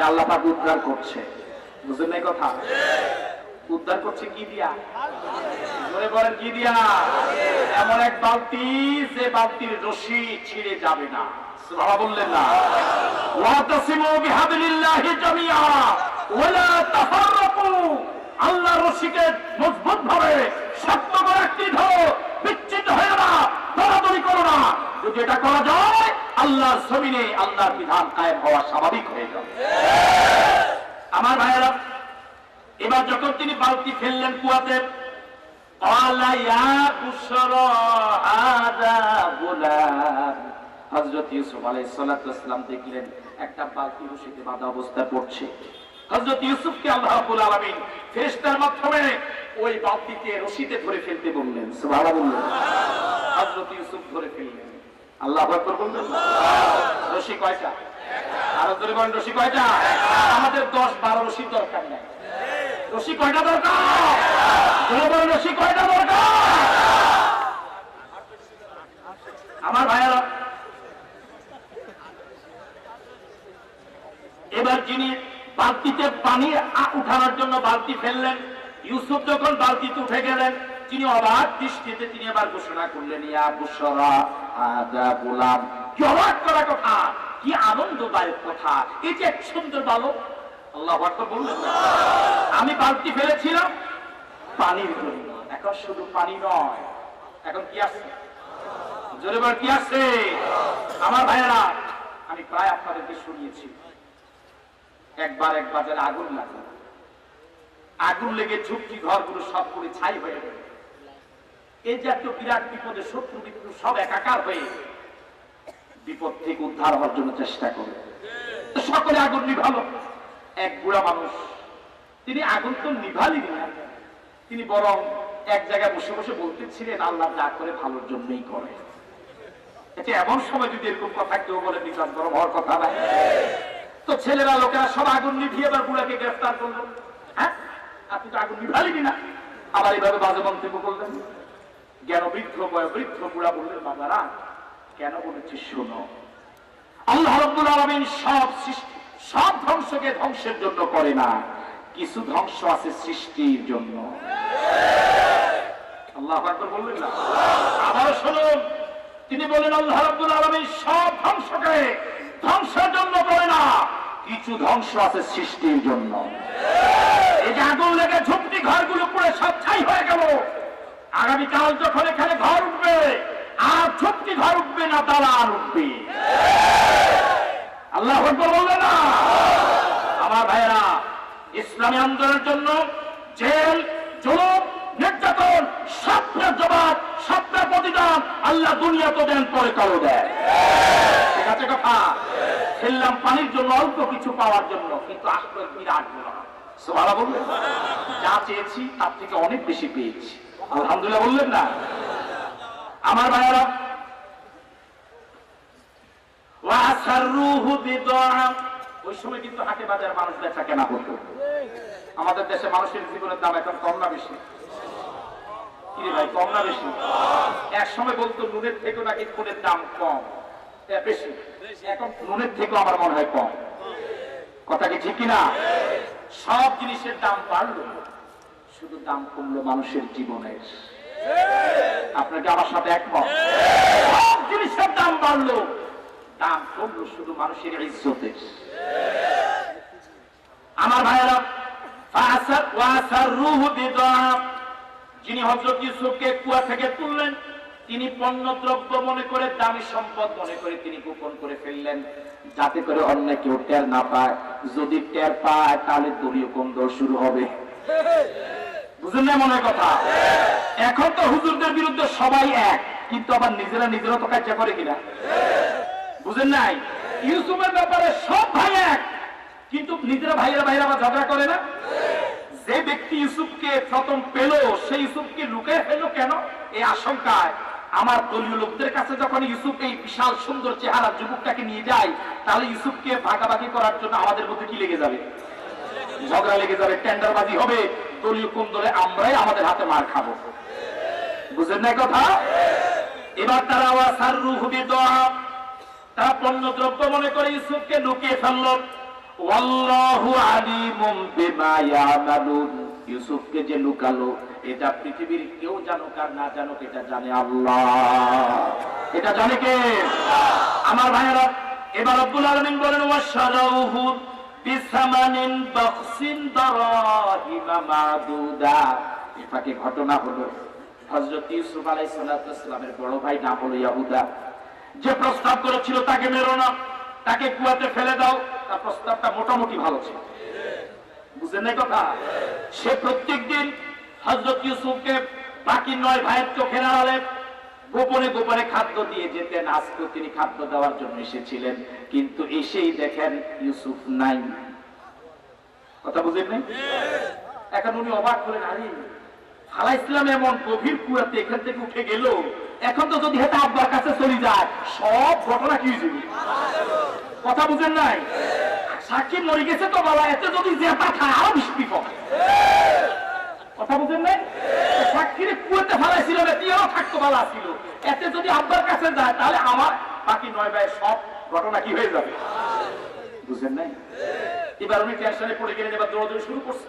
আল্লাহ পাক উদ্ধার করছে। বুঝলেন এই কথা? উদ্ধার করছে কি দিয়া? ধরে বলেন কি দিয়া? এমন এক বালতি যে বালতির রশি ছিঁড়ে যাবে না। সুবহানাল্লাহ বললেন না? ওয়াতাসিমু বিহাবিলিল্লাহি জামিআ ওয়ালা তাফাররাকু, আল্লাহর রশিকে মজবুত ভাবে শক্ত করে আঁকড়ে ধরো, বিচ্ছিন্ন হয়ে না, দৌড়াদৌড়ি করো না। যদি এটা করা যায় আল্লাহর জমিনে আল্লাহর বিধান কায়েম হওয়া স্বাভাবিক হয়ে যাবে। আমার ভাইয়েরা, এবার যখন তিনি বালতি ফেললেন কুয়াতে, হযরত ইউসুফ আলাইহিস সালাম দেখলেন একটা বালতি রশিতে বাঁধা অবস্থায় পড়ছে। হযরত ইউসুফকে আল্লাহ রাব্বুল আলামিন ফেরেশতার মাধ্যমে ওই বালতিকে রশিতে ধরে ফেলতে বললেন। সুবহানাল্লাহ বললেন। হযরত ইউসুফ ধরে ফেললেন। আল্লাহু আকবার বললেন। রশি কয়টা? আরো জোরে বলেন, রশি কয়টা? আমাদের 10-12 রশি দরকার নাই। রশি কয়টা দরকার? জোরে বলেন, রশি কয়টা দরকার? আমার ভাইয়েরা, এবার যিনি বালতিতে পানি উঠানোর জন্য বালতি ফেললেন, ইউসুফ যখন বালতিতে উঠে গেলেন, তিনি অবাক দৃষ্টিতে তিনি এবার ঘোষণা করলেন, ইয়া বুশরা হাদা গোলাম। কি অবাক করা কথা, কি আনন্দদায়ক কথা, এই যে এক সুন্দর বালক। আল্লাহু আকবার বললেন, আমি বালতি ফেলেছিলাম পানির জন্য, এখন শুধু পানি নয়, এখন কি আছে? জোরে বল, কি আছে? আমার ভাইয়েরা, আমি প্রায় আপনাদেরকে শুনিয়েছি, একবার এক বাজারে আগুন লাগলো, আগুন লেগে ঝুঁকি ঘরগুলো সব করে ছাই হয়ে গেল। এই যে একটা বিরাট বিপদে শত্রু বিপদ সব একাকার হয়ে বিপদ থেকে উদ্ধার হওয়ার জন্য চেষ্টা করে সকলে আগুন নিভালো। এক বুড়া মানুষ, তিনি আগুন তো নিভালি না, তিনি বরং এক জায়গায় বসে বসে বলতেছিলেন, আল্লাহ যা করে ভালোর জন্যই করে। এটা এমন সময় যদি এরকম কথা কেউ বলে, নিজাম গরম হওয়ার কথা নাই। তো ছেলেরা লোকেরা সব আগুন নিভিয়ে এবার বুড়াকে গ্রেফতার করলো। হ্যাঁ, আপনি তো আগুন নিভালিনি না, আবার এইভাবে বাজে মন্তব্য করলেন। জ্ঞান বৃদ্ধ বৃদ্ধ বুড়া বললেন, বাবারা কেন বলেছি শোনো, আল্লাহ রাব্বুল আলামিন সব সৃষ্টি, সব ধ্বংসকে ধ্বংসের জন্য করে না, কিছু ধ্বংস আছে সৃষ্টির জন্য। আল্লাহু আকবার বললেন না? আবার শুনুন, তিনি বলেন আল্লাহ রাব্বুল আলামিন সব ধ্বংসকে ধ্বংসের জন্য করে না, কিছু ধ্বংস আছে সৃষ্টির জন্য। এই যে আগুন লেগে ঝুপড়ি ঘরগুলো পুরো সব ছাই হয়ে গেল, আগামীকাল যখন এখানে ঘর উঠবে, আর ঝুপড়ি ঘর উঠবে না, দালান উঠবে। আল্লাহু আকবার বললেন না? আমার ভাইয়েরা, ইসলামী আন্দোলনের জন্য জেল, জুলুম, নির্যাতন সবটার জবাব, সবটার প্রতিদান আল্লাহ দুনিয়া তো দেন, পরে কারো দেয়। ঠিক আছে কথা? ফেললাম পানির জন্য, অল্প কিছু পাওয়ার জন্য, কিন্তু আসলে বিরাট গুনাহ। সুবহানাল্লাহ বললেন? যা চেয়েছি তার থেকে অনেক বেশি পেয়েছি, আলহামদুলিল্লাহ বললেন না? আমার ভাইয়েরা, ওয়াসাররুহু বিদআ, ওই সময় কিন্তু হাটে বাজার মানুষ বেচা কেনা হতো। আমাদের দেশে মানুষের জীবনের দাম এখন কম না বেশি? কি রে ভাই, কম না বেশি? এক সময় বলতো নুনের থেকেও নাকি খুনের দাম কম, বেশি। এখন নুনের থেকেও আমার মনে হয় কম। কথা কি ঠিক কিনা? সব জিনিসের দাম বাড়লো, শুধু দাম কমলো মানুষের জীবনের। আপনাকে আমার সাথে একমত? সব জিনিসের দাম বাড়লো, দাম কমলো শুধু মানুষের ইজ্জতের। আমার ভাইয়েরা, যিনি হযরত ইউসুফকে কুয়া থেকে তুললেন, তিনি পণ্যদ্রব্য মনে করে, দামি সম্পদ মনে করে তিনি গোপন করে ফেললেন, যাতে করে অন্য কেউ টের না পায়। যদি টের পায় তাহলে দলীয় কোন্দল শুরু হবে। বুঝলেন না মনের কথা? এখন তো হুজুরদের বিরুদ্ধে সবাই এক, কিন্তু আবার নিজেরা নিজেরা তো কাজ করে কিনা? বুঝেন নাই? ইউসুফের ব্যাপারে সব ভাই এক, কিন্তু নিজেরা ভাইয়েরা ভাইয়েরা আবার ঝগড়া করে না। যে ব্যক্তি ইউসুফকে প্রথম পেল, সেই ইউসুফকে লুকিয়ে ফেললো কেন? এই আশঙ্কায় আমার দলীয় লোকদের কাছে যখন ইউসুফ এই বিশাল সুন্দর চেহারা যুবকটাকে নিয়ে যায়, তাহলে ইউসুফকে ভাগাভাগি করার জন্য আমাদের মধ্যে কি লেগে যাবে? ঝগড়া লেগে যাবে, টেন্ডারবাজি হবে, দলীয় কোন দলে আমরাই আমাদের হাতে মার খাবো। বুঝেন না কথা? এবার তারা ওয়াসাররুহু বিদআ, তারা পণ্যদ্রব্য মনে করে ইউসুফকে লুকিয়ে ফেলল। ওয়াল্লাহু আলিমুম বিমা ইয়ামালুন, ইউসুফকে যে লুকালো, এটা পৃথিবীর কেউ জানুক আর না জানুক, এটা জানে আল্লাহ। এটা জানে কে? আমার ভাইয়েরা, এবার রব্বুল আলামিন বলেন, ওয়াশারাউহু বিসামানিন বাখসিন দারাহিমা মাদুদা। এটাকে ঘটনা হলো হযরত ইউসুফ আলাইহিস সালামের বড় ভাই নাম হলো ইয়াহুদা, যে প্রস্তাব করেছিল তাকে মেরো না, তাকে কুয়াতে ফেলে দাও, তার প্রস্তাবটা মোটামুটি ভালো ছিল। বুঝেন না কথা? সে প্রত্যেকদিন হযরত ইউসুফকে বাকি 9 ভাইয়ের চোখের আড়ালে গোপনে গোপনে খাদ্য দিয়ে যেতেন। আজকেও তিনি খাদ্য দেওয়ার জন্য এসেছিলেন, কিন্তু এসেই দেখেন ইউসুফ নাই। কথা বুঝেন নাই? এখন উনি অবাক হলেন, আরে ফালাইছিলাম এমন গভীর কুয়াতে, এখান থেকে উঠে গেল, এখন তো যদি হেটা আব্বার কাছে চলে যায় সব ঘটনা কি হয়েছে কথা বুঝেন নাই সাক্ষী মরে গেছে তো বাবা এতে যদি জেতা খায় আরো বেশি বিপদ কথা বুঝেন নাই সাক্ষীরে কুয়েতে ফেলাইছিল এতেও থাকতো বালা ছিল এতে যদি আব্বার কাছে যায় তাহলে আমার বাকি 9 ভাই সব ঘটনা কি হয়ে যাবে বুঝেন নাই এবার উনি টেনশনে পড়ে গেলেন এবার দৌড়াদৌড়ি শুরু করছে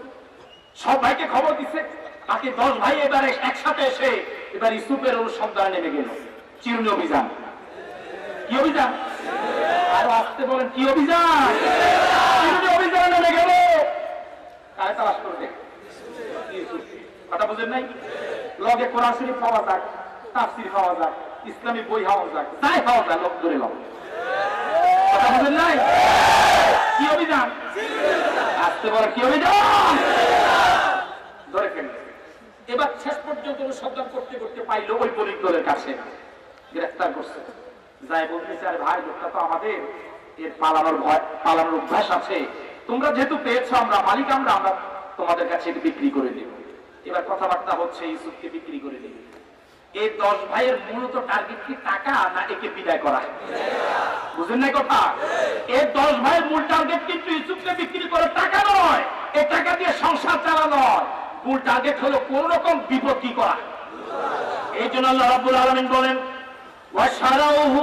সব ভাইকে খবর দিচ্ছে বাকি 10 ভাই এবারে একসাথে এসে এবার ইউসুফের অনুসন্ধানে নেমে গেল চিরুনি অভিযান কি অভিযান আর আসতে বলেন কি অভিযান চিরুনি অভিযানে নেমে গেল কারে তালাশ করবে কথা বুঝেন নাই লগে কোরআন শরীফ পাওয়া যাক তাফসীর পাওয়া যাক ইসলামী বই পাওয়া যাক তাই পাওয়া যায় লোক ধরে লোক কথা বুঝেন নাই কি অভিযান আসতে বলে কি অভিযান ধরে ফেলল এবার শেষ পর্যন্ত অনুসন্ধান করতে করতে পাইলো ওই বণিক দলের কাছে গ্রেফতার করছে যাই বলতেছে আরে ভাই লোকটা তো আমাদের এর পালানোর অভ্যাস আছে তোমরা যেহেতু পেয়েছো আমরা মালিক আমরা তোমাদের কাছে এটা বিক্রি করে দেব এবার কথাবার্তা হচ্ছে ইউসুফকে বিক্রি করে দেব এই 10 ভাইয়ের মূলত টার্গেট কি টাকা না একে বিদায় করা বুঝেন না কথা এই 10 ভাইয়ের মূল টার্গেট কিন্তু ইউসুফকে বিক্রি করে টাকা নয় এই টাকা দিয়ে সংসার চালানো নয় মূল টার্গেট হলো কোন রকম বিপত্তি করা এই জন্য আল্লাহ রাব্বুল আলামিন বলেন ওয়াশারাউহু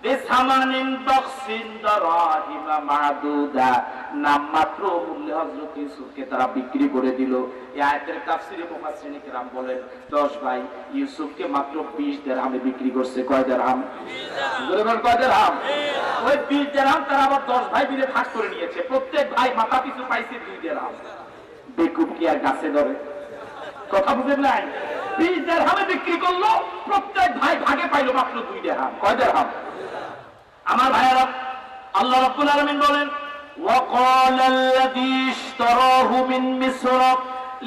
বিসামানিন বাকসিন দারাহিমা মাদুদা নামমাত্র মূল্যে হযরত ইউসুফকে তারা বিক্রি করে দিল এই আয়াতের তাফসীরে মুফাসসিরিন কিরাম বলেন 10 ভাই ইউসুফকে মাত্র 20 দিরহামে বিক্রি করছে কয় দিরহাম 20 দিরহাম কয় দিরহাম ওই 20 দিরহাম তারা আবার 10 ভাই মিলে ভাগ করে নিয়েছে প্রত্যেক ভাই মাথা পিছু পাইছে 2 দিরহাম বেকুব কি আর গাছে ধরে কথা বুঝেন নাই 20 দিরহামে বিক্রি করলো প্রত্যেক ভাই ভাগে পাইলো মাত্র 2 দিরহাম কয় দিরহাম আমার ভাইরা আল্লাহ রাব্বুল আলামিন বলেন وقال الذي اشتراه من مصر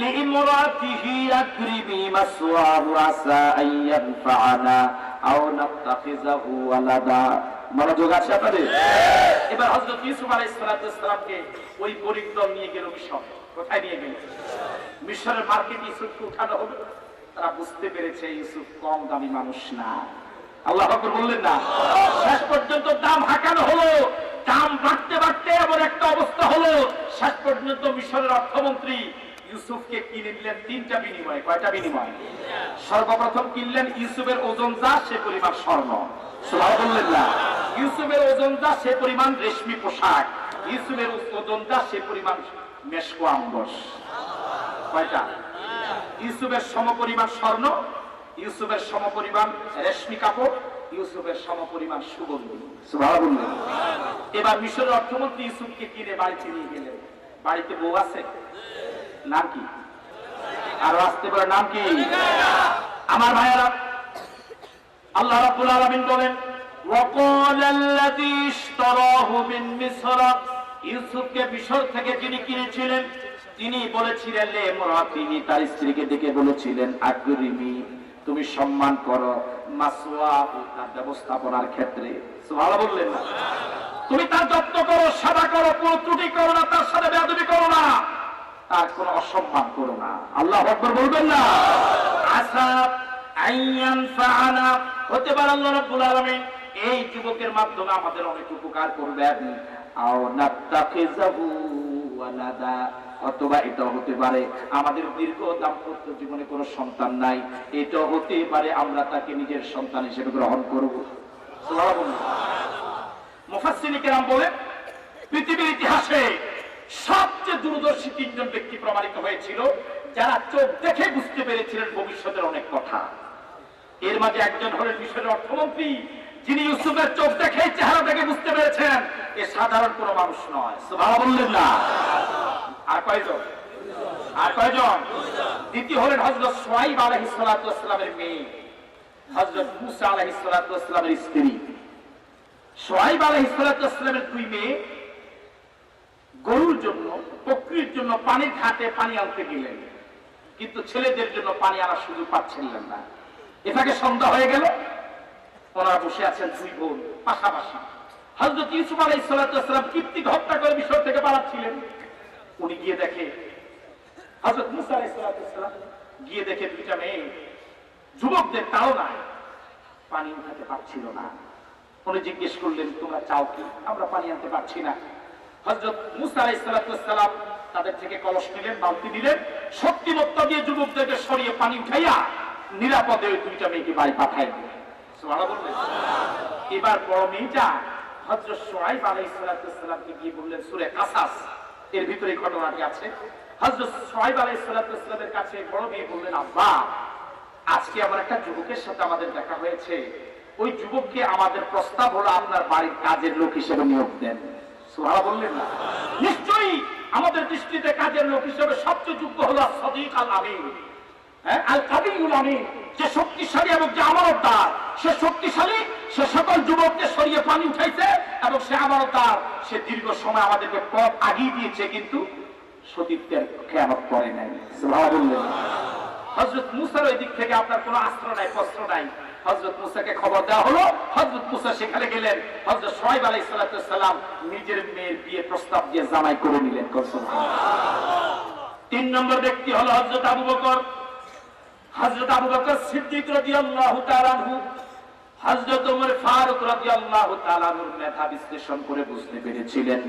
لامراته اكرمي مثواه عسى ان ينفعنا او نتخذه ولدا মনোযোগ আছে আপনাদের এবার হযরত ইউসুফ আলাইহিস সালামকে ওই বণিক দল নিয়ে গেল মিশর কোথায় নিয়ে গেল মিশরের মার্কেটে ইউসুফকে উঠানো হবে তারা বুঝতে পেরেছে ইউসুফ কম দামি মানুষ না আল্লাহ আকবার বললেন না শেষ পর্যন্ত দাম হাঁকানো হলো দাম বাড়তে বাড়তে এমন একটা অবস্থা হলো শেষ পর্যন্ত মিশরের অর্থমন্ত্রী ইউসুফকে কিনে নিলেন 3টা বিনিময়ে কয়টা বিনিময় সর্বপ্রথম কিনলেন ইউসুফের ওজন যা সে পরিমাণ স্বর্ণ সুবহানাল্লাহ বললেন না ইউসুফের ওজন যা সে পরিমাণ রেশমি পোশাক ইউসুফের ওজন যা সে পরিমাণ মেশকো আম্বস কয়টা ইউসুফের সমপরিমাণ স্বর্ণ ইউসুফের সমপরিমাণ রেশমি কাপড় ইউসুফের সমপরিমাণ সুগন্ধি সুবহানাল্লাহ এবার মিশরের অর্থমন্ত্রী ইউসুফকে কিনে বাড়িতে নিয়ে গেলেন বাড়িতে বউ আছে নাম কি আর আসতে বলে নাম কি আমার ভাইয়েরা আল্লাহ রাব্বুল আলামিন বলেন وقال الذي اشتراه من مصر ইউসুফকে মিশর থেকে যিনি কিনেছিলেন তিনি বলেছিলেন লে মুরাতিহি তার স্ত্রীকে ডেকে বলেছিলেন আকরিমি তুমি সম্মান করো মাসওয়াহু তার ব্যবস্থাপনার ক্ষেত্রে সুবহানাল্লাহ বললেন না তুমি তার যত্ন করো সেবা করো কোনো ত্রুটি করো না তার সাথে বেয়াদবি করো না তার কোনো অসম্মান করো না আল্লাহু আকবার বলবেন না আসা আইয়ান ফাআনা হতে পারে আল্লাহ রাব্বুল আলামিন এই যুবকের মাধ্যমে আমাদের অনেক উপকার করবেন আও নাত্তাখিজাহু ওয়ালাদা অথবা এটা হতে পারে আমাদের দীর্ঘ দাম্পত্য জীবনে কোনো সন্তান নাই এটা হতে পারে আমরা তাকে নিজের সন্তান হিসেবে গ্রহণ করব সুবহানাল্লাহ মুফাসসিরিন কেরাম বলেন পৃথিবীর ইতিহাসে সবচেয়ে দূরদর্শী 3 জন ব্যক্তি প্রমাণিত হয়েছিল যারা চোখ দেখে বুঝতে পেরেছিলেন ভবিষ্যতের অনেক কথা এর মাঝে একজন হলেন মিশরের অর্থমন্ত্রী যিনি ইউসুফের চোখ দেখে চেহারা দেখে বুঝতে পেরেছেন এ সাধারণ কোনো মানুষ নয় সুবহানাল্লাহ বললেন না আর কয়জন দ্বিতীয় হলেন হযরত শুআইব আলাইহিস সালাতু ওয়াস সালামের মেয়ে হযরত মুসা আলাইহিস সালাতু ওয়াস সালামের স্ত্রী শুআইব আলাইহিস সালাতু ওয়াস সালামের 2 মেয়ে গরুর জন্য বকরির জন্য পানির ঘাটে পানি আনতে গেলেন কিন্তু ছেলেদের জন্য পানি আনার সুযোগ পাচ্ছিলেন না এটাকে সন্ধ্যা হয়ে গেল ওনারা বসে আছেন 2 বোন পাশাপাশি হযরত ইউসুফ আলাইহিস সালাতু ওয়াস সালাম কীর্তি হত্যা করে মিশর থেকে পালাচ্ছিলেন উনি গিয়ে দেখে হযরত মুসা আলাইহিস সালাম গিয়ে দেখে 2টা মেয়ে যুবকদের তাও নাই, পানি উঠাতে পারছিল না। উনি জিজ্ঞেস করলেন, তোমরা চাও কি? আমরা পানি আনতে পারছি না। হযরত মুসা আলাইহিস সালাম তাদের থেকে কলস নিলেন, বালতি দিলেন, শক্তিমত্তা দিয়ে যুবকদেরকে সরিয়ে পানি উঠাইয়া নিরাপদে ওই দুইটা মেয়েকে বাড়ি পাঠায় দিলেন। সুবহানাল্লাহ বললেন। এবার বড় মেয়েটা হযরত শুআয়ব আলাইহিস সালামকে গিয়ে বললেন, সূরা কাসাস এর ভিতরে ঘটনাটি আছে। হযরত শুআয়ব আলাইহিস সালামের কাছে বড় মেয়ে বললেন, আব্বা, আজকে আবার একটা যুবকের সাথে আমাদের দেখা হয়েছে। ওই যুবককে আমাদের প্রস্তাব হলো আপনার বাড়ির কাজের লোক হিসেবে নিয়োগ দেন। সুবহানাল্লাহ বললেন না? নিশ্চয়ই আমাদের দৃষ্টিতে কাজের লোক হিসেবে সবচেয়ে যোগ্য হলো সাদিক আল আমিন, আল কাবিউল আমিন, যে শক্তিশালী এবং যে আমানতদার। সে শক্তিশালী, সে সকল যুবককে সরিয়ে পানি উঠাইছে, এবং সে আমানতদার। সে দীর্ঘ সময় আমাদেরকে পথ আগিয়ে দিয়েছে, কিন্তু সতীত্বের খেয়ানত করে নাই। সুবহানাল্লাহ বললেন। হযরত মুসার ওই দিক থেকে আপনার কোনো আশ্রয় নাই, প্রশ্ন নাই। হযরত মুসাকে খবর দেওয়া হলো, হযরত মুসা সেখানে গেলেন। হযরত শুআয়ব আলাইহিস সালাম নিজের মেয়ের বিয়ে প্রস্তাব দিয়ে জামাই করে নিলেন। তিন নম্বর ব্যক্তি হলো হযরত আবু বকর। হযরত আবু বকর সিদ্দিক রাদিয়াল্লাহু তাআলা আনহু হযরত ওমর ফারুক রাদিয়াল্লাহু তাআলা আনহুর মেধা বিশ্লেষণ করে বুঝতে পেরেছিলেন,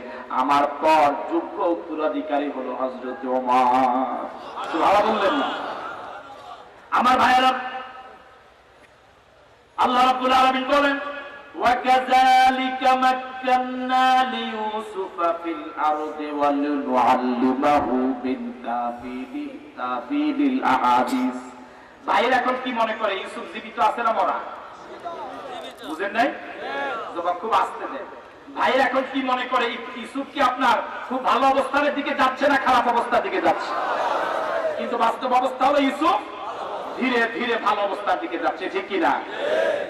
আমার পর যোগ্য উত্তরাধিকারী হলো হযরত ওমর। সুবহানাল্লাহ বললেন না? আমার ভাইয়েরা, আল্লাহ রাব্বুল আলামিন বলেন, ওয়াকাযালিকা মাক্কান্না লিইউসুফা ফিল আরদি ওয়ালিনুআল্লিমাহু মিন তাবিলিল আহাদিস। ভাইয়েরা এখন কি মনে করে ইউসুফ জীবিত আছে না মরা? বুঝেন নাই? জবাব খুব আস্তে দেন। ভাইয়েরা এখন কি মনে করে ইউসুফ কি আপনার খুব ভালো অবস্থার দিকে যাচ্ছে না খারাপ অবস্থার দিকে যাচ্ছে? কিন্তু বাস্তব অবস্থা হলো ইউসুফ ধীরে ধীরে ভালো অবস্থার দিকে যাচ্ছে, ঠিক কিনা?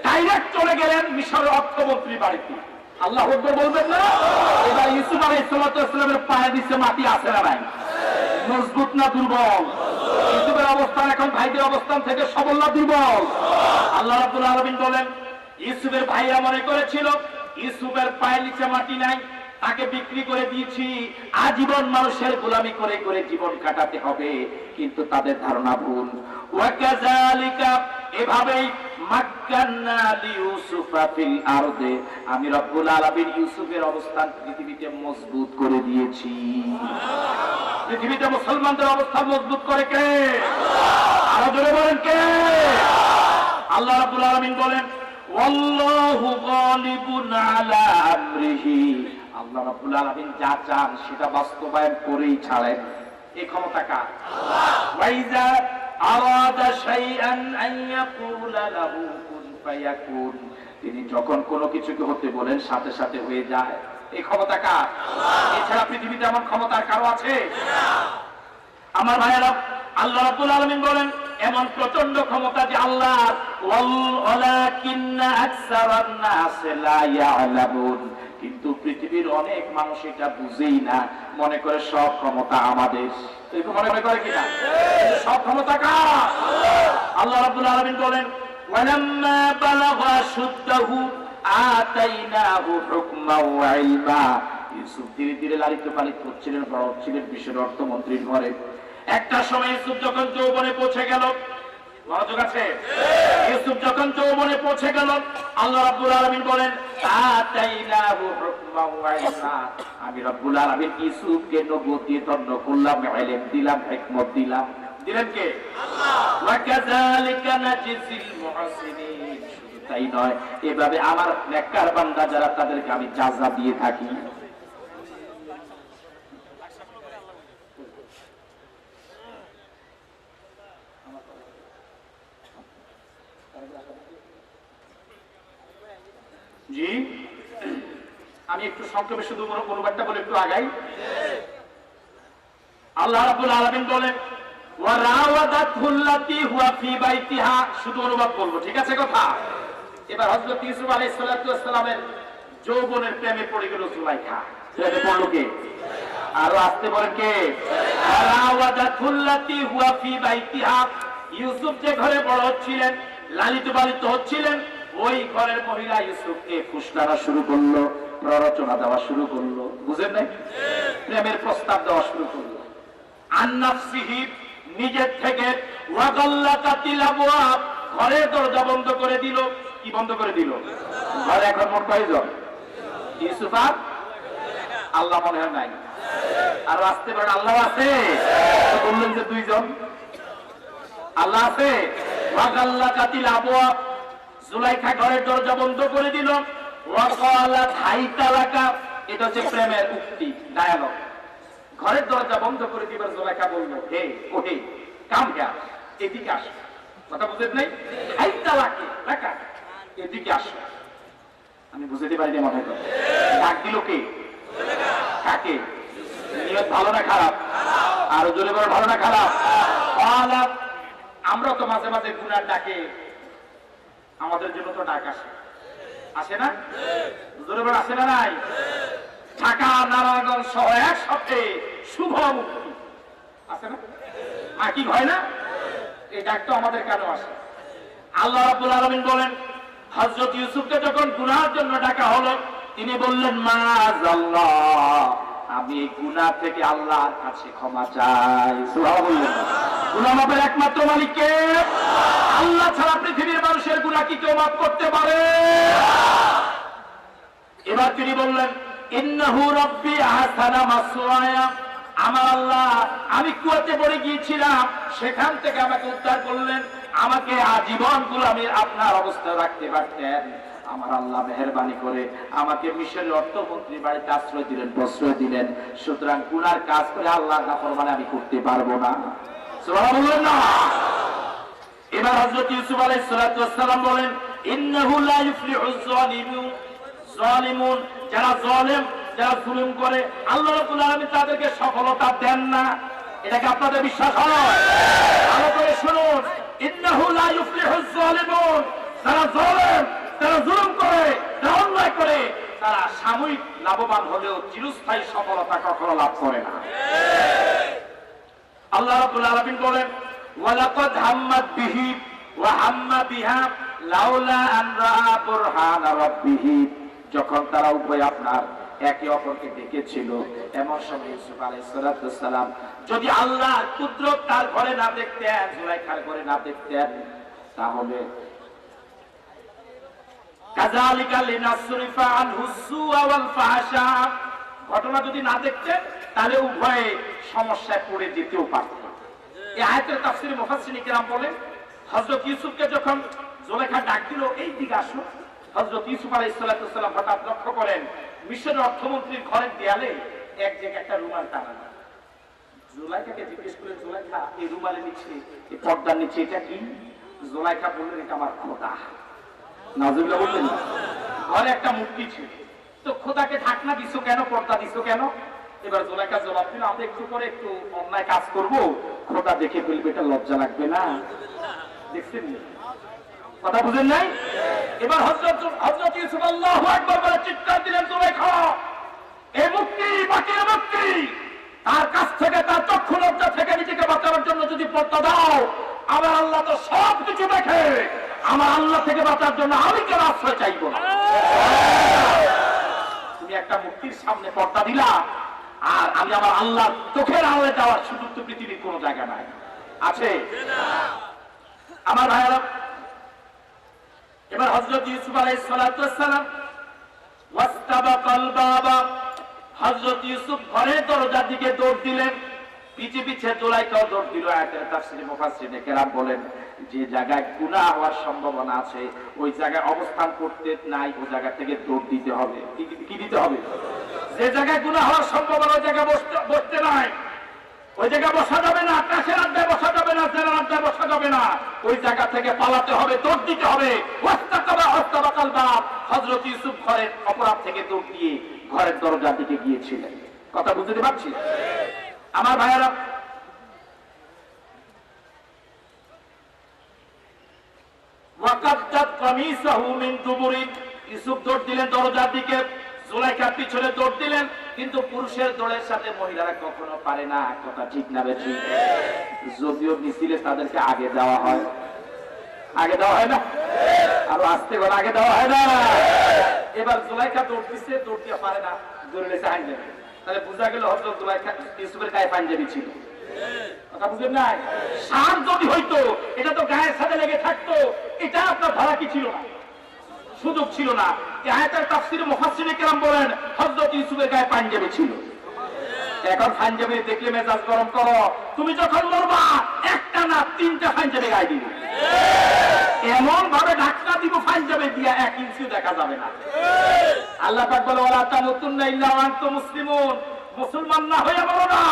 ডাইরেক্ট চলে গেলেন মিশরের অর্থমন্ত্রী বাড়িতে। আল্লাহু আকবার বলবেন না? এবার ইউসুফ আলাইহিস সালামের পায়ে দিচ্ছে মাটি আছে না নাই? মজবুত না দুর্বল? ইউসুফের অবস্থান এখন ভাইদের অবস্থান থেকে সবল না দুর্বল? আল্লাহ রাব্বুল আলামিন বলেন, ইউসুফের ভাইরা মনে করেছিল ইউসুফের পায়ে নিচে মাটি নাই, তাকে বিক্রি করে দিয়েছি, আজীবন মানুষের গোলামি করে করে জীবন কাটাতে হবে। কিন্তু তাদের ধারণা ভুল। ওয়াকাযালিকা, এভাবেই মাক্কান্না লিইউসুফা ফিল আরদে, আমি রব্বুল আলামিন ইউসুফের অবস্থান পৃথিবীতে মজবুত করে দিয়েছি। পৃথিবীতে মুসলমানদের অবস্থান মজবুত করে কে? আরো জোরে বলেন কে? আল্লাহ রাব্বুল আলামিন বলেন, ওয়াল্লাহু গালিবুন আলা আমরিহি, আল্লাহ রাব্বুল আলামিন যা চান সেটা বাস্তবায়ন করেই ছাড়েন। এই ক্ষমতা কার? ওয়াইজা আরাদা শাইআন আন ইয়াকুলা লাহু কুন ফায়াকুন, তিনি যখন কোনো কিছুকে হতে বলেন সাথে সাথে হয়ে যায়। এই ক্ষমতা কার? এছাড়া পৃথিবীতে এমন ক্ষমতা কারো আছে? আমার ভাইয়েরা, আল্লাহ রাব্বুল আলামিন বলেন, এমন প্রচন্ড ক্ষমতা যে আল্লাহর, ওয়ালাকিন্না আকসারান নাস লা ইয়ালামুন, কিন্তু পৃথিবীর অনেক মানুষ এটা বুঝেই না, মনে করে সব ক্ষমতা আমাদের। এরকম মনে করে কিনা? সব ক্ষমতা কার? আল্লাহ রাব্বুল আলামিন বলেন, ওয়ালাম্মা বালাগা শুদ্দাহু আতাইনাহু হুকমান ওয়া ইলমা, ইউসুফ ধীরে ধীরে লালিত পালিত হচ্ছিলেন, বড় হচ্ছিলেন বিশ্বের অর্থমন্ত্রীর ঘরে। একটা সময় ইউসুফ যখন যৌবনে পৌঁছে গেল, মনোযোগ আছে? ইউসুফ যখন যৌবনে পৌঁছে গেল, আল্লাহ রাব্বুল আলামিন বলেন, আতাইনাহু হুকমান ওয়া ইলমা, আমি রাব্বুল আলামিন ইউসুফকে নবুয়ত দিয়ে ধন্য করলাম, ইলম দিলাম, হিকমত দিলাম। দিলেন কে? আল্লাহ। ওয়াকাযালিকা নাজিজিল মুহসিনিন, শুধু তাই নয়, এভাবে আমার নেককার বান্দা যারা তাদেরকে আমি জাযা দিয়ে থাকি। জি, আমি একটু সংক্ষেপে শুধু অনুবাদটা বলে একটু আগাই। আল্লাহ রাব্বুল আলামিন বলেন, ওয়া রাওয়াদাতুল্লাতী হুয়া ফি বাইতিহা, শুধু অনুবাদ বলবো, ঠিক আছে কথা? এবার হযরত ইউসুফ আলাইহিস সালামের যৌবনের প্রেমে পড়ে গেল জুলাইখা। প্রেমে পড়লো কে? আরো আসতে বলেন কে? ওয়া রাওয়াদাতুল্লাতী হুয়া ফি বাইতিহা, ইউসুফ যে ঘরে বড় হচ্ছিলেন, লালিত পালিত হচ্ছিলেন, ওই ঘরের মহিলা ইউসুফকে ফুসলানো শুরু করলো, প্ররোচনা দেওয়া শুরু করলো। বুঝেন নাই? প্রেমের প্রস্তাব দেওয়া শুরু করলো। আন নাফসিহি, নিজের থেকে, ওয়া গাল্লাকাতিল আবওয়াব, ঘরের দরজা বন্ধ করে দিল। কি বন্ধ করে দিল? ঘরে এখন মোট কয়জন? ইউসুফ আর আল্লাহ মনে হয় নাই। আর আসতে পারে আল্লাহ আছে? বললেন যে দুইজন আল্লাহ আছে। ওয়াগাল্লা কাতিল আবওয়া, জুলাইখা ঘরের দরজা বন্ধ করে দিল। ওয়াকালা হাইতালাকা, এটা হচ্ছে প্রেমের উক্তি, ডায়ালগ। ঘরের দরজা বন্ধ করে দিবার জুলাইখা বলল, হে ওহে কাম হিয়ার, এদিকে আসো। কথা বুঝেন নাই? হাইতালাকে রাখা, এদিকে আসো। আমি বুঝতে পারি না মনে করে ডাক দিল কে? কাকে? নিয়ত ভালো না খারাপ? আরো জোরে বড় ভালো না খারাপ? আমরা তো মাঝে মাঝে গুনার ডাকে আমাদের জন্য তো ডাক আসে, আসে না? জোরে বড় আসে না? নাই? ঢাকা নারায়ণগঞ্জ সহ এক সপ্তাহে শুভ মুক্তি আসে না? কি হয় না? এই ডাক তো আমাদের কেন আসে? আল্লাহ রাব্বুল আলামিন বলেন, হযরত ইউসুফকে যখন গুনাহের জন্য ডাকা হলো, তিনি বললেন, মাআযাল্লাহ, আমি এই গুনাহ থেকে আল্লাহর কাছে ক্ষমা চাই। সুবহানাল্লাহ। গুনাহ মাপের একমাত্র মালিক কে? আল্লাহ ছাড়া পৃথিবীর মানুষের গুনাহ কি কেউ মাফ করতে পারে? এবার তিনি বললেন, ইন্নাহু রাব্বি আহসানা মাসওয়ায়া, আমার আল্লাহ, আমি কুয়াতে পড়ে গিয়েছিলাম, সেখান থেকে আমাকে উদ্ধার করলেন। আমাকে আজীবন গোলামীর আপনার অবস্থা রাখতে পারতেন। আমার আল্লাহ মেহেরবানি করে আমাকে মিশরের অর্থমন্ত্রীর বাড়িতে আশ্রয় দিলেন, প্রশ্রয় দিলেন। সুতরাং গুনার কাজ করে আল্লাহর নাফরমানি আমি করতে পারবো না। সুবহানাল্লাহ না? এবার হযরত ইউসুফ আলাইহিস সালাতু ওয়াস সালাম বলেন, ইন্নাহু লা ইফলিহুজ জালিমুন, যারা জালেম, যারা জুলুম করে, আল্লাহ রাব্বুল আলামিন তাদেরকে সফলতা দেন না। এটাকে আপনাদের বিশ্বাস হয়? ভালো করে শুনুন, ইন্নাহু লা ইফলিহুজ জালিমুন, যারা জালেম, যারা জুলুম করে, যারা অন্যায় করে, তারা সাময়িক লাভবান হলেও চিরস্থায়ী সফলতা কখনো লাভ করে না। আল্লাহ রাব্বুল আলামিন বলেন, ওয়ালাকাদ হাম্মাত বিহি ওয়া হাম্মা বিহা লাউলা আন রাআ বুরহানা রাব্বিহি, যখন তারা উভয় আপনার একে অপরকে ডেকেছিল, এমন সময় ইউসুফ আলাইহিস সালাম যদি আল্লাহর কুদরত তার ঘরে না দেখতেন, জুলাইখার ঘরে না দেখতেন, তাহলে কাযালিকা লিনাসরিফা আনহু সুআ ওয়াল ফাহশা, ঘটনা যদি না দেখতেন তাহলে উভয়ে সমস্যায় পড়ে যেতেও পারত। এই আয়াতের তাফসীরে মুফাসসিরিন কিরাম বলেন, হযরত ইউসুফকে যখন জুলাইখা ডাক দিল, এই দিকে আসো, হযরত ইউসুফ আলাইহিস সালাম হঠাৎ লক্ষ্য করেন মিশরের অর্থমন্ত্রীর ঘরের দেয়ালে এক জায়গায় একটা রুমাল টানানো। জুলাইখাকে জিজ্ঞেস করলেন, জুলাইখা, এই রুমালের নিচে, এই পর্দার নিচে এটা কি? জুলাইখা বললেন, এটা আমার খোদা। নাউজুবিল্লাহ বললেন না? ঘরে একটা মূর্তি ছিল, তো খোদাকে ঢাকনা দিছো কেন, পর্দা দিছো কেন? এবার জুলাইখা জবাব দিল, আমরা একটু করে একটু অন্যায় কাজ করব, খোদা দেখে ফেলবে, এটা লজ্জা লাগবে না? দেখছেন কথা বুঝেন নাই? এবার হযরত ইউসুফ আল্লাহু আকবার বলে চিৎকার দিলেন, জুলাইখা, এই মুক্তি বাকির মুক্তি, তার কাছ থেকে, তার চক্ষু লজ্জা থেকে নিজেকে বাঁচানোর জন্য যদি পর্দা দাও, আমার আল্লাহ তো সব কিছু দেখে, আমার আল্লাহ থেকে বাঁচার জন্য আমি কেন আশ্রয় চাইব না? তুমি একটা মুক্তির সামনে পর্দা দিলা, আর আমি আমার আল্লাহ চোখের আড়ালে যাওয়ার সুযোগ তো পৃথিবীর কোন জায়গা নাই, আছে? আমার ভাইয়েরা, এবার হযরত ইউসুফ আলাইহিস সালাতু ওয়াস সালাম ওয়াস্তাবাকাল বাবা, হযরত ইউসুফ ঘরের দরজার দিকে দৌড় দিলেন, পিছে পিছে জুলাইখাও দৌড় দিল। আয়াতের তাফসীরে মুফাসসিরিন কেরাম বলেন, যে জায়গায় গুনাহ হওয়ার সম্ভাবনা আছে ওই জায়গায় অবস্থান করতে নাই, ওই জায়গা থেকে দৌড় দিতে হবে। কি দিতে হবে? যে জায়গায় গুনাহ হওয়ার সম্ভাবনা ওই জায়গায় বসতে নাই, ওই জায়গায় বসা যাবে না, কাশের আড্ডায় বসা যাবে না, জেনার আড্ডায় বসা যাবে না, ওই জায়গা থেকে পালাতে হবে, দৌড় দিতে হবে। ওয়াস্তাবাকাল বাব, হযরত ইউসুফ ঘরের অপরাধ থেকে দৌড় দিয়ে ঘরের দরজার দিকে গিয়েছিলেন। কথা বুঝতে পারছি? আমার ভাইয়েরা, ওয়াকাদ্দাত কামিসাহু মিন দুবুরি, ইউসুফ দৌড় দিলেন দরজার দিকে, জুলাইখা পিছনে দৌড় দিলেন, কিন্তু পুরুষের দৌড়ের সাথে মহিলারা কখনো পারে না। কথা ঠিক না বেশি? যদিও মিছিলে তাদেরকে আগে দেওয়া হয়, আগে দেওয়া হয় না, আর আসতে করে আগে দেওয়া হয় না। এবার জুলাইখা দৌড় দিচ্ছে, দৌড় দিয়ে পারে না, দৌড়ে লেছে আইনজীবী। তাহলে বোঝা গেল হযরত জুলাইখা ইউসুফের গায়ে পাঞ্জাবি ছিল, কথা বুঝেন নাই? সার যদি হইতো এটা তো গায়ের সাথে লেগে থাকতো, এটা আপনার ধরা কি ছিল না, সুযোগ ছিল না। এই আয়াতের তাফসীরে মুফাসসিরে কেরাম বলেন হযরত ইউসুফের গায়ে পাঞ্জাবি ছিল। এখন পাঞ্জাবি দেখলে মেজাজ গরম করো, তুমি যখন মরবা একটা না তিনটা পাঞ্জাবি গায়ে দিবে, এমন ভাবে ঢাকনা দিব পাঞ্জাবি দিয়া 1 ইঞ্চিও দেখা যাবে না। আল্লাহ পাক বলে ওয়ালা তামুতুন্না ইল্লা ওয়া আনতুম মুসলিমুন, মুসলমান না হয়ে মরো না।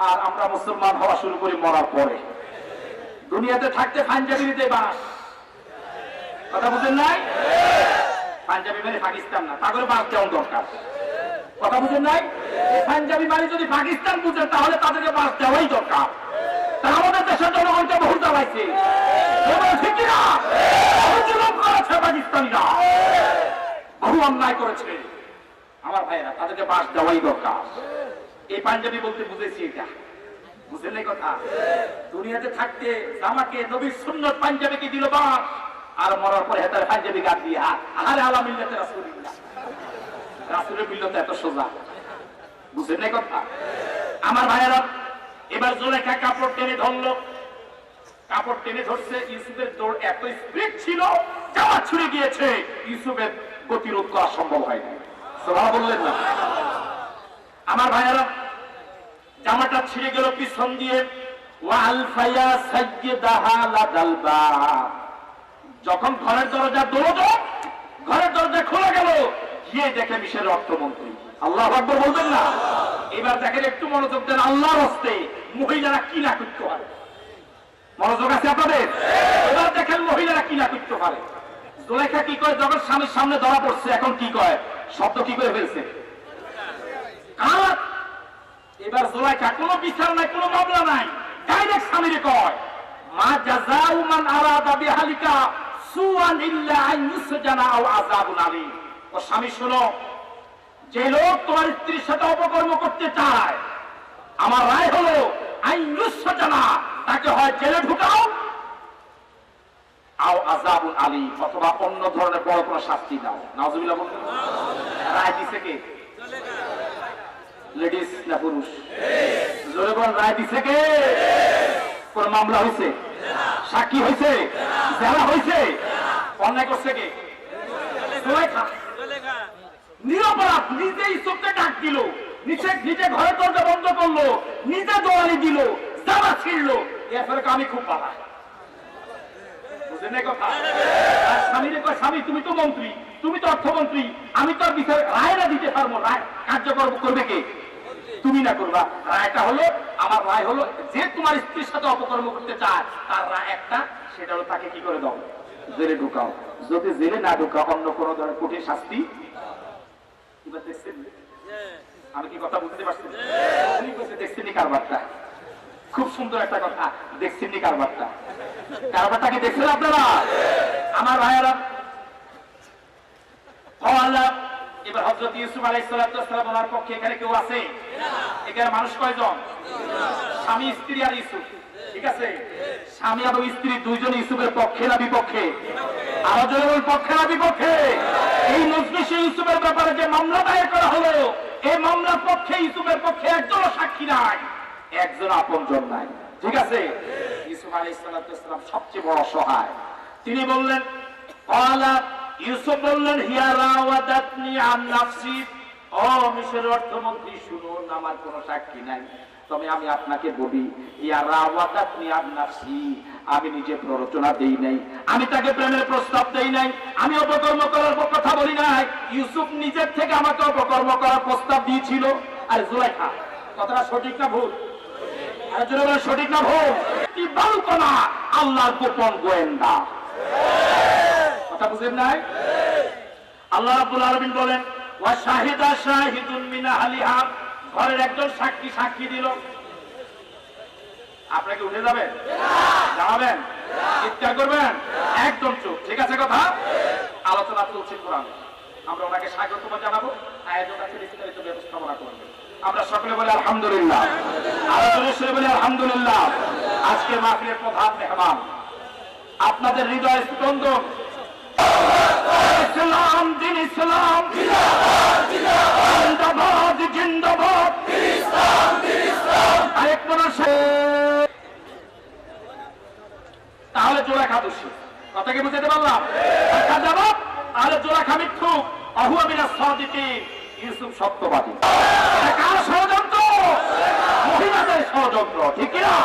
আর আমরা মুসলমান হওয়া শুরু করি মরার পরে। দুনিয়াতে থাকতে পাঞ্জাবি দিতে বাস, কথা বুঝেন নাই? পাঞ্জাবি মানে পাকিস্তান না, তাদের বাস দেওয়া দরকার। কথা বুঝেন নাই? পাঞ্জাবি মানে যদি পাকিস্তান বুঝেন তাহলে তাদেরকে বাস দেওয়াই দরকার। তা আমাদের দেশের জনগণকে বহু দাবাইছে, পাকিস্তানিরা বহু অন্যায় করেছে। আমার ভাইয়েরা তাদেরকে বাস দেওয়াই দরকার। এই পাঞ্জাবি বলতে বুঝেছি এটা, বুঝেন এই কথা? দুনিয়াতে থাকতে আমাকে নবীর সুন্নত পাঞ্জাবিকে দিল বাস, আর মরার পরে হেতার পাঞ্জাবি গাছ দিয়ে আরে আলা মিল্লাতে রাসূলুল্লাহ, রাসূলের মিল্লাত এত সোজা, বুঝেন এই কথা? আমার ভাইয়েরা এবার জুলেখা কাপড় টেনে ধরলো, কাপড় টেনে ধরছে। ইউসুফের দৌড় এত স্পিড ছিল, জামা ছুড়ে গিয়েছে, ইউসুফের প্রতিরোধ করা সম্ভব হয়নি। সুবহানাল্লাহ বললেন না? আমার ভাইয়েরা জামাটা ছিঁড়ে গেল পিছন দিয়ে। ওয়ালফায়া সাইয়্যিদাহা লাদাল বাব, যখন ঘরের দরজা দৌড়, ঘরের দরজা খোলা গেল, গিয়ে দেখে মিশরের অর্থমন্ত্রী। আল্লাহু আকবার বলবেন না? এবার দেখেন, একটু মনোযোগ দেন আল্লাহর হস্তে, মহিলারা কি না করতে পারে। মনোযোগ আছে আপনাদের? এবার দেখেন মহিলারা কি না করতে পারে। জুলেখা কি করে, যখন স্বামীর সামনে ধরা পড়ছে, এখন কি কয়, শব্দ কি করে ফেলছে, কাট। এবার জুলেখা কোনো বিচার নাই, কোনো মামলা নাই, ডাইরেক্ট স্বামীরে কয় মা জাযাউ মান আরাদা বিহালিকা সুআন ইল্লা আন ইউসজানা আও আযাবুন আলীম। ও স্বামী শোনো, যে লোক তোমার স্ত্রীর সাথে অপকর্ম করতে চায়, আমার রায় হলো আন ইউসজানা, তাকে হয় জেলে ঢুকাও, আও আযাবুন আলীম, অথবা অন্য ধরনের বড় কোনো শাস্তি দাও। নাউযুবিল্লাহ বলুন। রায় দিছে কে? লেডিস না পুরুষ? জোরে বল, রায় দিছে কে? কোন মামলা হয়েছে? সাক্ষী হয়েছে? জেরা হয়েছে? অন্যায় করছে কে? জুলেখা। নিরপরাধ, নিজেই চোখে ডাক দিল, নিজে ঘরের দরজা বন্ধ করলো, নিজে দোয়ালি দিল, জামা ছিঁড়লো, এরপরে আমি খুব বাধা। বুঝলেন না কথা? আর স্বামীরে কয়, স্বামী তুমি তো মন্ত্রী, তুমি তো অর্থমন্ত্রী, আমি তো আর বিচার রায় না দিতে পারবো, রায় কার্যকর করবে কে? তুমি না করবা। রায়টা হলো, আমার রায় হলো, যে তোমার স্ত্রীর সাথে অপকর্ম করতে চায় তার রায় একটা, সেটা হলো তাকে কি করে দাও, জেলে ঢুকাও। যদি জেলে না ঢুকাও, অন্য কোন ধরনের কঠিন শাস্তি। এবার দেখছেন, আমি কি কথা বুঝতে পারছি? দেখছেন কারবারটা, খুব সুন্দর একটা কথা, দেখছেন কারবারটা, কারবারটা কি দেখছেন আপনারা? আমার ভাইয়েরা, এবার হযরত ইউসুফ আলাইহিস সালাম ওনার পক্ষে এখানে কেউ আছে? এখানে মানুষ কয়জন? স্বামী, স্ত্রী আর ইউসুফ, ঠিক আছে? স্বামী এবং স্ত্রী দুইজন ইউসুফের পক্ষে না বিপক্ষে? আরো জনের পক্ষে না বিপক্ষে? এই মজলিসে ইউসুফের ব্যাপারে যে মামলা দায়ের করা হলো, এই মামলার পক্ষে ইউসুফের পক্ষে একজনও সাক্ষী নাই, একজন আপনজন নাই, ঠিক আছে? ইউসুফ আলাইহিস সালাম সবচেয়ে বড় সহায়। তিনি বললেন, ইউসুফ বললেন, হিয়া রাওয়াদাতনি আন নাফসি, ও মিশরের অর্থমন্ত্রী শুনুন, আমার কোনো সাক্ষী নাই, তবে আমি আপনাকে বলি, ইয়া রাওয়াদাতনি আন নাফসি, আমি নিজে প্ররোচনা দেই নাই, আমি তাকে প্রেমের প্রস্তাব দেই নাই, আমি অপকর্ম করার কথা বলি নাই, ইউসুফ নিজের থেকে আমাকে অপকর্ম করার প্রস্তাব দিয়েছিল। আর জুলেখা, কথাটা সঠিক না ভুল? আর জোরে বলেন, সঠিক না ভুল? কি বালুকনা, আল্লাহর গোপন গোয়েন্দা, কথা বুঝেন নাই? আল্লাহ রাব্বুল আলামিন বলেন, ওয়া শাহিদা শাহিদুন মিন আহলিহা, ঘরের একজন সাক্ষী সাক্ষী দিল। আপনাকে উঠে যাবেন? জানাবেন? চিৎকার করবেন? একদম চুপ, ঠিক আছে? কথা আলোচনা চলছে কোরআন, আমরা ওনাকে স্বাগত জানাবো, আয়োজন আছে, বিস্তারিত ব্যবস্থাপনা করবেন। আমরা সকলে বলি আলহামদুলিল্লাহ, আলোচনা বলি আলহামদুলিল্লাহ। আজকে মাহফিলের প্রধান মেহমান, আপনাদের হৃদয় স্পন্দন, ইসলাম দিন ইসলাম, জিন্দাবাদ জিন্দাবাদ, আরেক মানুষ জোলাখা দোষী। কথা কি বুঝতে পারলাম? তার জবাব আলে জোলাখা মিথ্যুক, আহুয়া মিনাস সাদিকিন, ইউসুফ সত্যবাদী। এটা কার ষড়যন্ত্র? মহিলাদের ষড়যন্ত্র, ঠিক কি না?